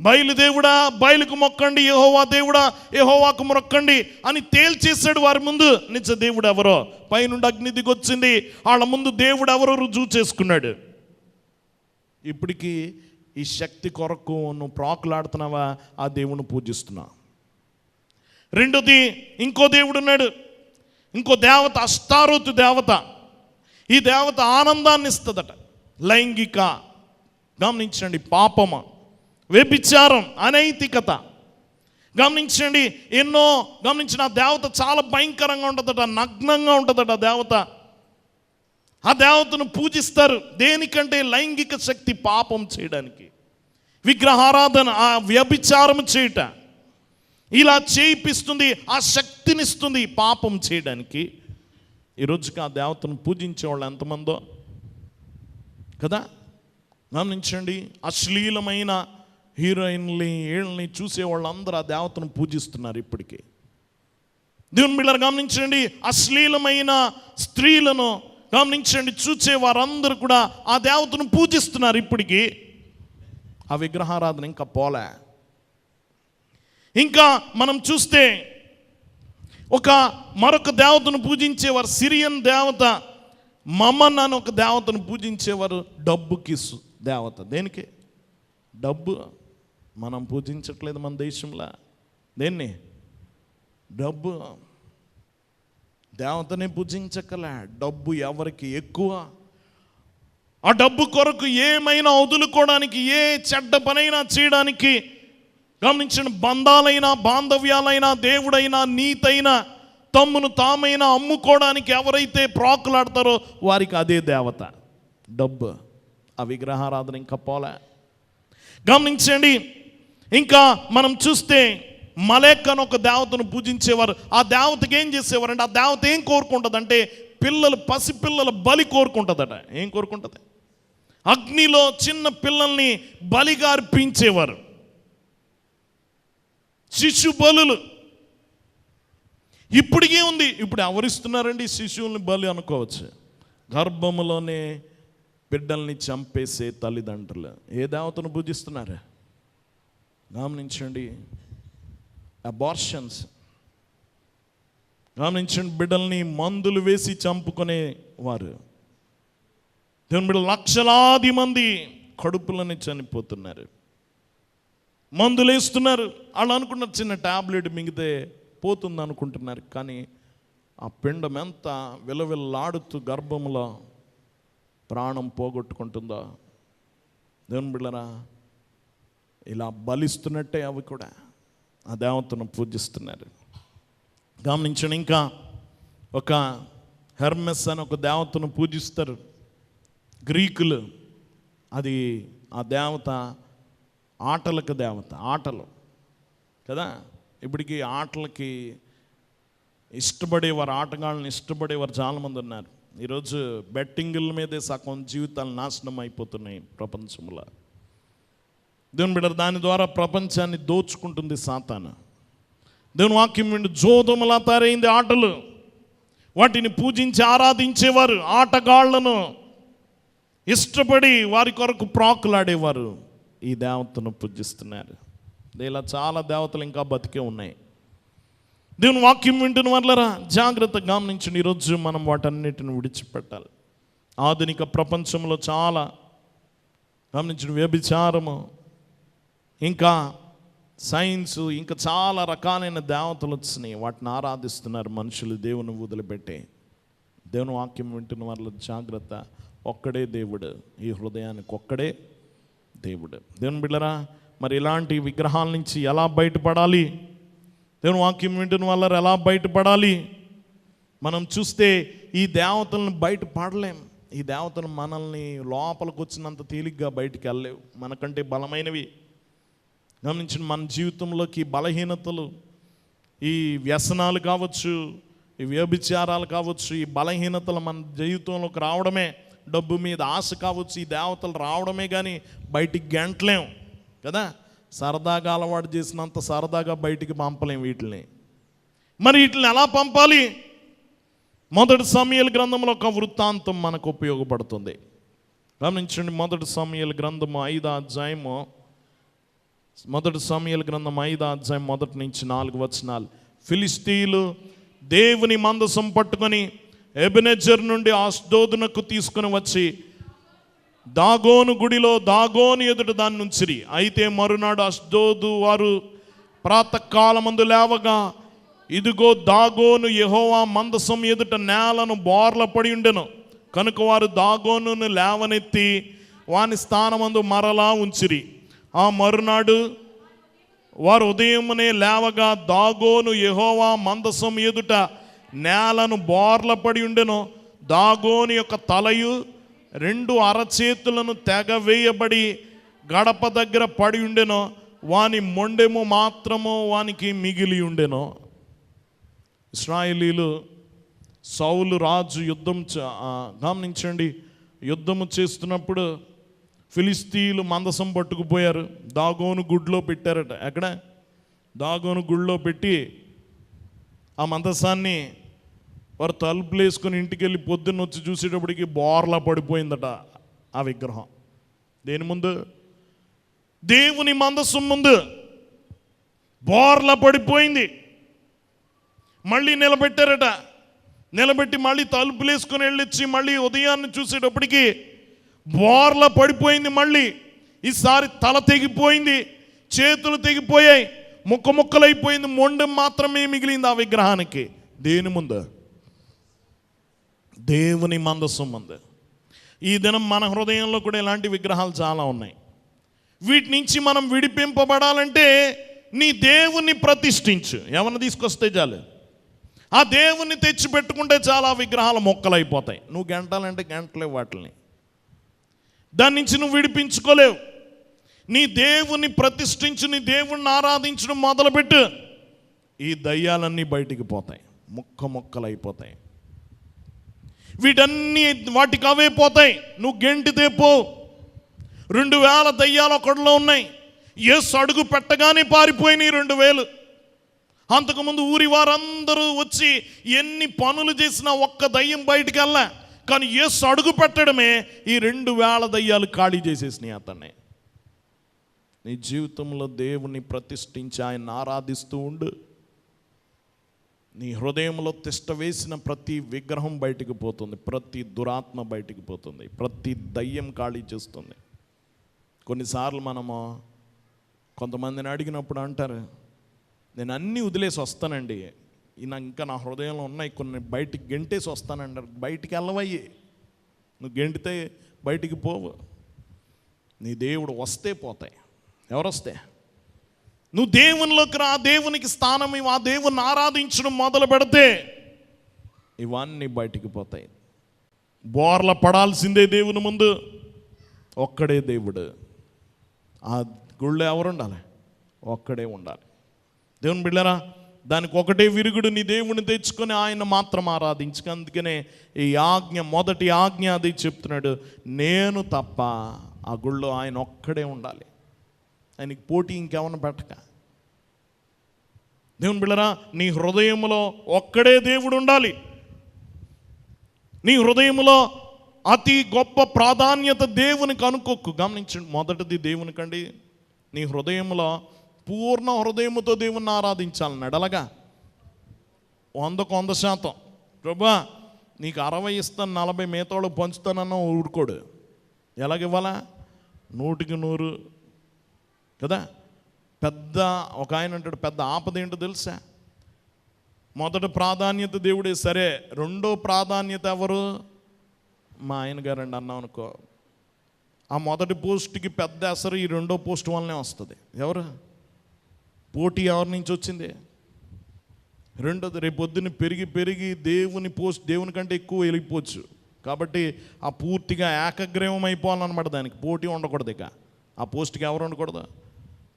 బయలుదేవుడా, బయలుకు మొక్కండి, యెహోవా దేవుడా, యెహోవాకు మొక్కండి అని తేల్చేశాడు వారి ముందు. నిజ దేవుడు ఎవరో, పైనుండి అగ్ని దిగొచ్చింది, వాళ్ళ ముందు దేవుడు ఎవరో రుజువు చేసుకున్నాడు. ఇప్పటికీ ఈ శక్తి కొరకు నువ్వు ప్రాకులాడుతున్నావా? ఆ దేవుని పూజిస్తున్నావు. రెండోది, ఇంకో దేవుడు ఉన్నాడు, ఇంకో దేవత, అష్టారోతు దేవత. ఈ దేవత ఆనందాన్ని ఇస్తుందట. లైంగిక, గమనించండి, పాపము, వ్యభిచారం, అనైతికత. గమనించండి, ఎన్నో గమనించిన ఆ దేవత చాలా భయంకరంగా ఉంటుందట, నగ్నంగా ఉంటుందట దేవత. ఆ దేవతను పూజిస్తారు దేనికంటే? లైంగిక శక్తి, పాపం చేయడానికి, విగ్రహారాధన, ఆ వ్యభిచారం చేయట, ఇలా చేయిపిస్తుంది, ఆ శక్తినిస్తుంది పాపం చేయడానికి. ఈరోజుకి ఆ దేవతను పూజించే వాళ్ళు ఎంతమందో. కదా. గమనించండి, అశ్లీలమైన హీరోయిన్ని వీళ్ళని చూసే వాళ్ళందరూ ఆ దేవతను పూజిస్తున్నారు ఇప్పటికీ. దేవుని బిడ్డలారా గమనించండి, అశ్లీలమైన స్త్రీలను గమనించండి, చూసే వారందరూ కూడా ఆ దేవతను పూజిస్తున్నారు ఇప్పటికీ. ఆ విగ్రహారాధన ఇంకా పోలే. ఇంకా మనం చూస్తే మరొక దేవతను పూజించేవారు, సిరియన్ దేవత మమన్ అని ఒక దేవతను పూజించేవారు. డబ్బుకి దేవత. దేనికి? డబ్బు. మనం పూజించట్లేదు మన దేశంలో దేన్ని? డబ్బు. దేవతనే పూజించకలే, డబ్బు ఎవరికి ఎక్కువ, ఆ డబ్బు కొరకు ఏమైనా వదులుకోవడానికి, ఏ చెడ్డ పనైనా చేయడానికి, గమనించిన బంధాలైనా బాంధవ్యాలైనా దేవుడైనా నీతైనా తమ్మును తామైనా అమ్ముకోవడానికి ఎవరైతే ప్రాకులాడతారో వారికి అదే దేవత డబ్బు. ఆ విగ్రహారాధన ఇంకా పోలే. గమనించండి, ఇంకా మనం చూస్తే మలేక్ అని ఒక దేవతను పూజించేవారు. ఆ దేవతకి ఏం చేసేవారు అంటే, ఆ దేవత ఏం కోరుకుంటుంది అంటే పసిపిల్లల బలి కోరుకుంటుందట. ఏం కోరుకుంటుంది? అగ్నిలో చిన్న పిల్లల్ని బలిగా అర్పించేవారు, శిశు బలులు. ఇప్పటికీ ఉంది. ఇప్పుడు ఎవరిస్తున్నారండి శిశువుల్ని బలి అనుకోవచ్చు. గర్భములోనే బిడ్డల్ని చంపేసే తల్లిదండ్రులు ఏ దేవతను పూజిస్తున్నారు? గమనించండి, అబార్షన్స్. గమనించండి, బిడ్డల్ని మందులు వేసి చంపుకునే వారు. దేవుని బిడ్డలు లక్షలాది మంది కడుపులని చనిపోతున్నారు, మందులు వేస్తున్నారు. వాళ్ళు అనుకున్నారు చిన్న ట్యాబ్లెట్ మింగితే పోతుంది అనుకుంటున్నారు, కానీ ఆ పిండం ఎంత విలవిల్లాడుతూ గర్భంలో ప్రాణం పోగొట్టుకుంటుందో. దేవుని బిడ్డలారా, ఇలా బలిస్తున్నట్టే అవి కూడా ఆ దేవతను పూజిస్తున్నారు. గమనించండి, ఇంకా ఒక హెర్మెస్ అని ఒక దేవతను పూజిస్తారు గ్రీకులు. అది ఆ దేవత ఆటలకు దేవత. ఆటలు కదా. ఇప్పటికీ ఆటలకి ఇష్టపడేవారు, ఆటగాళ్ళని ఇష్టపడేవారు చాలామంది ఉన్నారు. ఈరోజు బెట్టింగుల మీదే సగం జీవితాలు నాశనం అయిపోతున్నాయి ప్రపంచంలో. దేవుని బిడ్డ, దాని ద్వారా ప్రపంచాన్ని దోచుకుంటుంది సాతాను. దేవుని వాక్యం వింటూ జోదములా తయారైంది ఆటలు. వాటిని పూజించి ఆరాధించేవారు, ఆటగాళ్లను ఇష్టపడి వారి కొరకు ప్రాకులాడేవారు ఈ దేవతను పూజిస్తున్నారు. ఇలా చాలా దేవతలు ఇంకా బతికే ఉన్నాయి. దేవుని వాక్యం వింటున్న వాళ్ళరా జాగ్రత్తగా గమనించండి. ఈరోజు మనం వాటన్నిటిని విడిచిపెట్టాలి. ఆధునిక ప్రపంచంలో చాలా గమనించండి, వ్యభిచారము, ఇంకా సైన్స్, ఇంకా చాలా రకాలైన దేవతలు వచ్చినాయి. వాటిని ఆరాధిస్తున్నారు మనుషులు దేవుని వదిలిపెట్టే. దేవుని వాక్యం వింటున్న వాళ్ళ జాగ్రత్త. ఒక్కడే దేవుడు, ఈ హృదయానికి ఒక్కడే దేవుడు. దేవుని బిడ్డరా, మరి ఇలాంటి విగ్రహాల నుంచి ఎలా బయటపడాలి? దేవుని వాక్యం వింటున్న వాళ్ళ ఎలా బయటపడాలి? మనం చూస్తే ఈ దేవతలను బయటపడలేం. ఈ దేవతలు మనల్ని లోపలికి వచ్చినంత తేలిగ్గా బయటికి వెళ్ళలేవు. మనకంటే బలమైనవి. గమనించిన మన జీవితంలోకి బలహీనతలు, ఈ వ్యసనాలు కావచ్చు, ఈ వ్యభిచారాలు కావచ్చు, ఈ బలహీనతలు మన జీవితంలోకి రావడమే, డబ్బు మీద ఆశ కావచ్చు, ఈ దేవతలు రావడమే కానీ బయటికి గెంటలేం కదా. సరదాగా అలవాటు చేసినంత సరదాగా బయటికి పంపలేం వీటిని. మరి వీటిని ఎలా పంపాలి? మొదటి సమూయేలు గ్రంథంలో ఒక వృత్తాంతం మనకు ఉపయోగపడుతుంది. గమనించండి, మొదటి సమూయేలు గ్రంథము 5వ అధ్యాయము, మొదటి సమూయేలు గ్రంథం 5వ అధ్యాయం 1 నుంచి 4 వచనాలు. ఫిలిష్తీయులు దేవుని మందసం పట్టుకొని ఎబెనెజర్ నుండి అష్డోదునకు తీసుకుని వచ్చి దాగోను గుడిలో దాగోను ఎదుట దాన్ని ఉంచిరి. అయితే మరునాడు అష్డోదు వారు ప్రాతకాలమందు లేవగా, ఇదిగో దాగోను యెహోవా మందసం ఎదుట నేలను బోర్ల పడి ఉండెను. కనుక వారు దాగోనును లేవనెత్తి వాని స్థానమందు మరలా ఉంచిరి. ఆ మరునాడు వారు ఉదయమునే లేవగా దాగోను యెహోవా మందసం ఎదుట నేలను బోర్ల పడి ఉండెను. దాగోను యొక్క తలయు 2 అరచేతులను తెగవేయబడి గడప దగ్గర పడి ఉండెను. వాని మొండెము మాత్రము వానికి మిగిలి ఉండెను. ఇశ్రాయేలీలు, సౌలు రాజు యుద్ధం గమనించండి, యుద్ధము చేస్తున్నప్పుడు ఫిలిస్తీయులు మందసం పట్టుకుపోయారు, దాగోను గుడిలో పెట్టారట. ఎక్కడ? దాగోను గుడిలో పెట్టి ఆ మందసాన్ని వారు తలుపులు వేసుకొని ఇంటికి వెళ్ళి పొద్దున్న వచ్చి చూసేటప్పటికి బోర్లా పడిపోయిందట ఆ విగ్రహం. దేని ముందు? దేవుని మందసం ముందు బోర్లా పడిపోయింది. మళ్ళీ నిలబెట్టారట. నిలబెట్టి మళ్ళీ తలుపులు వేసుకొని వెళ్ళొచ్చి మళ్ళీ ఉదయాన్ని చూసేటప్పటికి బోర్లా పడిపోయింది. మళ్ళీ ఈసారి తల తెగిపోయింది, చేతులు తెగిపోయాయి, ముక్కలైపోయింది, మొండెం మాత్రమే మిగిలింది ఆ విగ్రహానికి. దేని ముందు? దేవుని మందసం ముందు. ఈ దినం మన హృదయంలో కూడా ఇలాంటి విగ్రహాలు చాలా ఉన్నాయి. వీటి నుంచి మనం విడిపింపబడాలంటే నీ దేవుని ప్రతిష్ఠించు. ఏమన్నా తీసుకొస్తే చాలు, ఆ దేవుని తెచ్చి పెట్టుకుంటే చాలా విగ్రహాల మొక్కలైపోతాయి. నువ్వు గంటలంటే గంటలేవు వాటిని, దాని నుంచి నువ్వు విడిపించుకోలేవు. నీ దేవుని ప్రతిష్ఠించు, నీ దేవుణ్ణి ఆరాధించడం మొదలుపెట్టు, ఈ దయ్యాలన్నీ బయటికి పోతాయి, మొక్కలైపోతాయి. వీటన్నీ వాటికి అవే పోతాయి. నువ్వు గెంటితే పో. 2000 దయ్యాలు ఒకటిలో ఉన్నాయి. యేసు అడుగు పెట్టగానే పారిపోయినాయి 2000. అంతకుముందు ఊరి వారందరూ వచ్చి ఎన్ని పనులు చేసినా ఒక్క దయ్యం బయటికి వెళ్ళా. కానీ యేసు అడుగు పెట్టడమే ఈ 2000 దయ్యాలు ఖాళీ చేసేసినాయి అతన్ని. నీ జీవితంలో దేవుని ప్రతిష్ఠించి ఆయన ఆరాధిస్తూ ఉండు. నీ హృదయంలో తిష్ట వేసిన ప్రతి విగ్రహం బయటికి పోతుంది, ప్రతి దురాత్మ బయటికి పోతుంది, ప్రతి దయ్యం ఖాళీ చేస్తుంది. కొన్నిసార్లు మనము కొంతమందిని అడిగినప్పుడు అంటారు, నేను అన్నీ వదిలేసి వస్తానండి, ఇంకా నా హృదయంలో ఉన్నాయి కొన్ని, బయటికి గెంటేసి వస్తానంటారు. బయటికి వెళ్ళవయ్యి. నువ్వు గెంటితే బయటికి పోవు. నీ దేవుడు వస్తే పోతాయి. ఎవరొస్తే? నువ్వు దేవునిలోకి రా, దేవునికి స్థానం ఇవ్వు, ఆ దేవుని ఆరాధించడం మొదలు పెడితే ఇవన్నీ బయటికి పోతాయి. బోర్ల పడాల్సిందే దేవుని ముందు. ఒక్కడే దేవుడు. ఆ గుళ్ళో ఎవరు ఉండాలి? ఒక్కడే ఉండాలి. దేవుని బిడ్డలారా, దానికి ఒకటే విరుగుడు, నీ దేవుని తెచ్చుకొని ఆయన మాత్రం ఆరాధించు. అందుకనే ఈ ఆజ్ఞ, మొదటి ఆజ్ఞ అది చెప్తున్నాడు, నేను తప్ప ఆ గుళ్ళో ఆయన ఒక్కడే ఉండాలి. ఆయనకి పోటీ ఇంకేమన్నా పెట్టక. దేవుని బిడ్డలారా, నీ హృదయంలో ఒక్కడే దేవుడు ఉండాలి. నీ హృదయంలో అతి గొప్ప ప్రాధాన్యత దేవునికి అనుకోకు. గమనించండి, మొదటిది దేవునికండి, నీ హృదయంలో పూర్ణ హృదయముతో దేవుణ్ణి ఆరాధించాలన్నాడు. అలాగా 100కు 100%. ప్రభువా నీకు 60 ఇస్తాను, 40 మిగతాడు పంచుతానన్నా ఊరుకోడు. ఎలాగివ్వాలా? 100కి 100 కదా. పెద్ద ఒక ఆయన అంటాడు, పెద్ద ఆపద ఏంటో తెలుసా? మొదటి ప్రాధాన్యత దేవుడే, సరే రెండో ప్రాధాన్యత ఎవరు? మా ఆయన గారండి అన్నాం అనుకో, ఆ మొదటి పోస్ట్కి పెద్ద అసలు ఈ రెండో పోస్ట్ వల్లనే వస్తుంది. ఎవరు? పోటీ ఎవరి నుంచి వచ్చింది? రెండోది. రేపు పొద్దున్న పెరిగి దేవుని పోస్ట్ దేవుని కంటే ఎక్కువ వెళ్ళిపోవచ్చు. కాబట్టి ఆ పూర్తిగా ఏకగ్రీవం అయిపోవాలన్నమాట. దానికి పోటీ ఉండకూడదు. ఇక ఆ పోస్ట్కి ఎవరు ఉండకూడదు?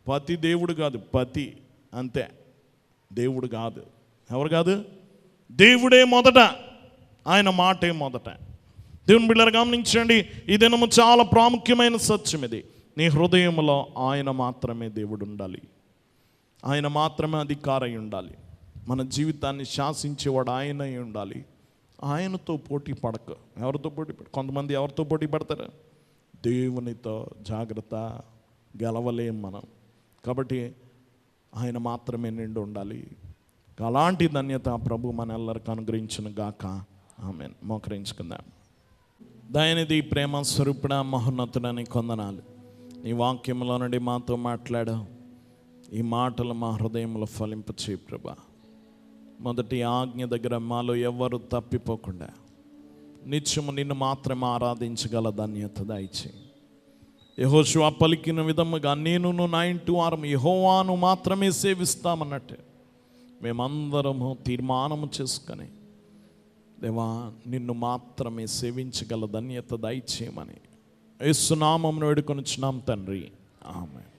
పతి దేవుడు కాదు, పతి అంతే, దేవుడు కాదు. ఎవరు కాదు? దేవుడే మొదట, ఆయన మాటే మొదట. దేవుని బిడ్డలు గమనించండి, ఈ దినము చాలా ప్రాముఖ్యమైన సత్యం ఇది. నీ హృదయంలో ఆయన మాత్రమే దేవుడు ఉండాలి, ఆయన మాత్రమే అధికారి ఉండాలి. మన జీవితాన్ని శాసించేవాడు ఆయన ఉండాలి. ఆయనతో పోటీ పడక. ఎవరితో పోటీ పడ? కొంతమంది ఎవరితో పోటీ పడతారు? దేవునితో. జాగ్రత్త, గెలవలేం మనం. కాబట్టి ఆయన మాత్రమే నిండి ఉండాలి. అలాంటి ధన్యత ప్రభు మన ಎಲ್ಲరికి అనుగ్రహించును గాక. ఆమేన్. మోకరించుకుందాం. దయనిధి, ప్రేమ స్వరూపుడ, మహోన్నతుడని కొందనాలు. నీ వాక్యంలో నుండి మాతో మాట్లాడావు. ఈ మాటలు మా హృదయంలో ఫలింపచేయి ప్రభా. మొదటి ఆజ్ఞ దగ్గర మాలో ఎవ్వరు తప్పిపోకుండా నిత్యము నిన్ను మాత్రమే ఆరాధించగల ధన్యత దయచేయి. యెహోషువ పలికిన విధముగా నేనును నా ఇంటి వారము యెహోవాను మాత్రమే సేవిస్తామన్నట్టు మేమందరము తీర్మానము చేసుకొని దేవా నిన్ను మాత్రమే సేవించగల ధన్యత దయచేయమని యేసు నామమున వేడుకొనుచున్నాం తండ్రి. ఆమేన్.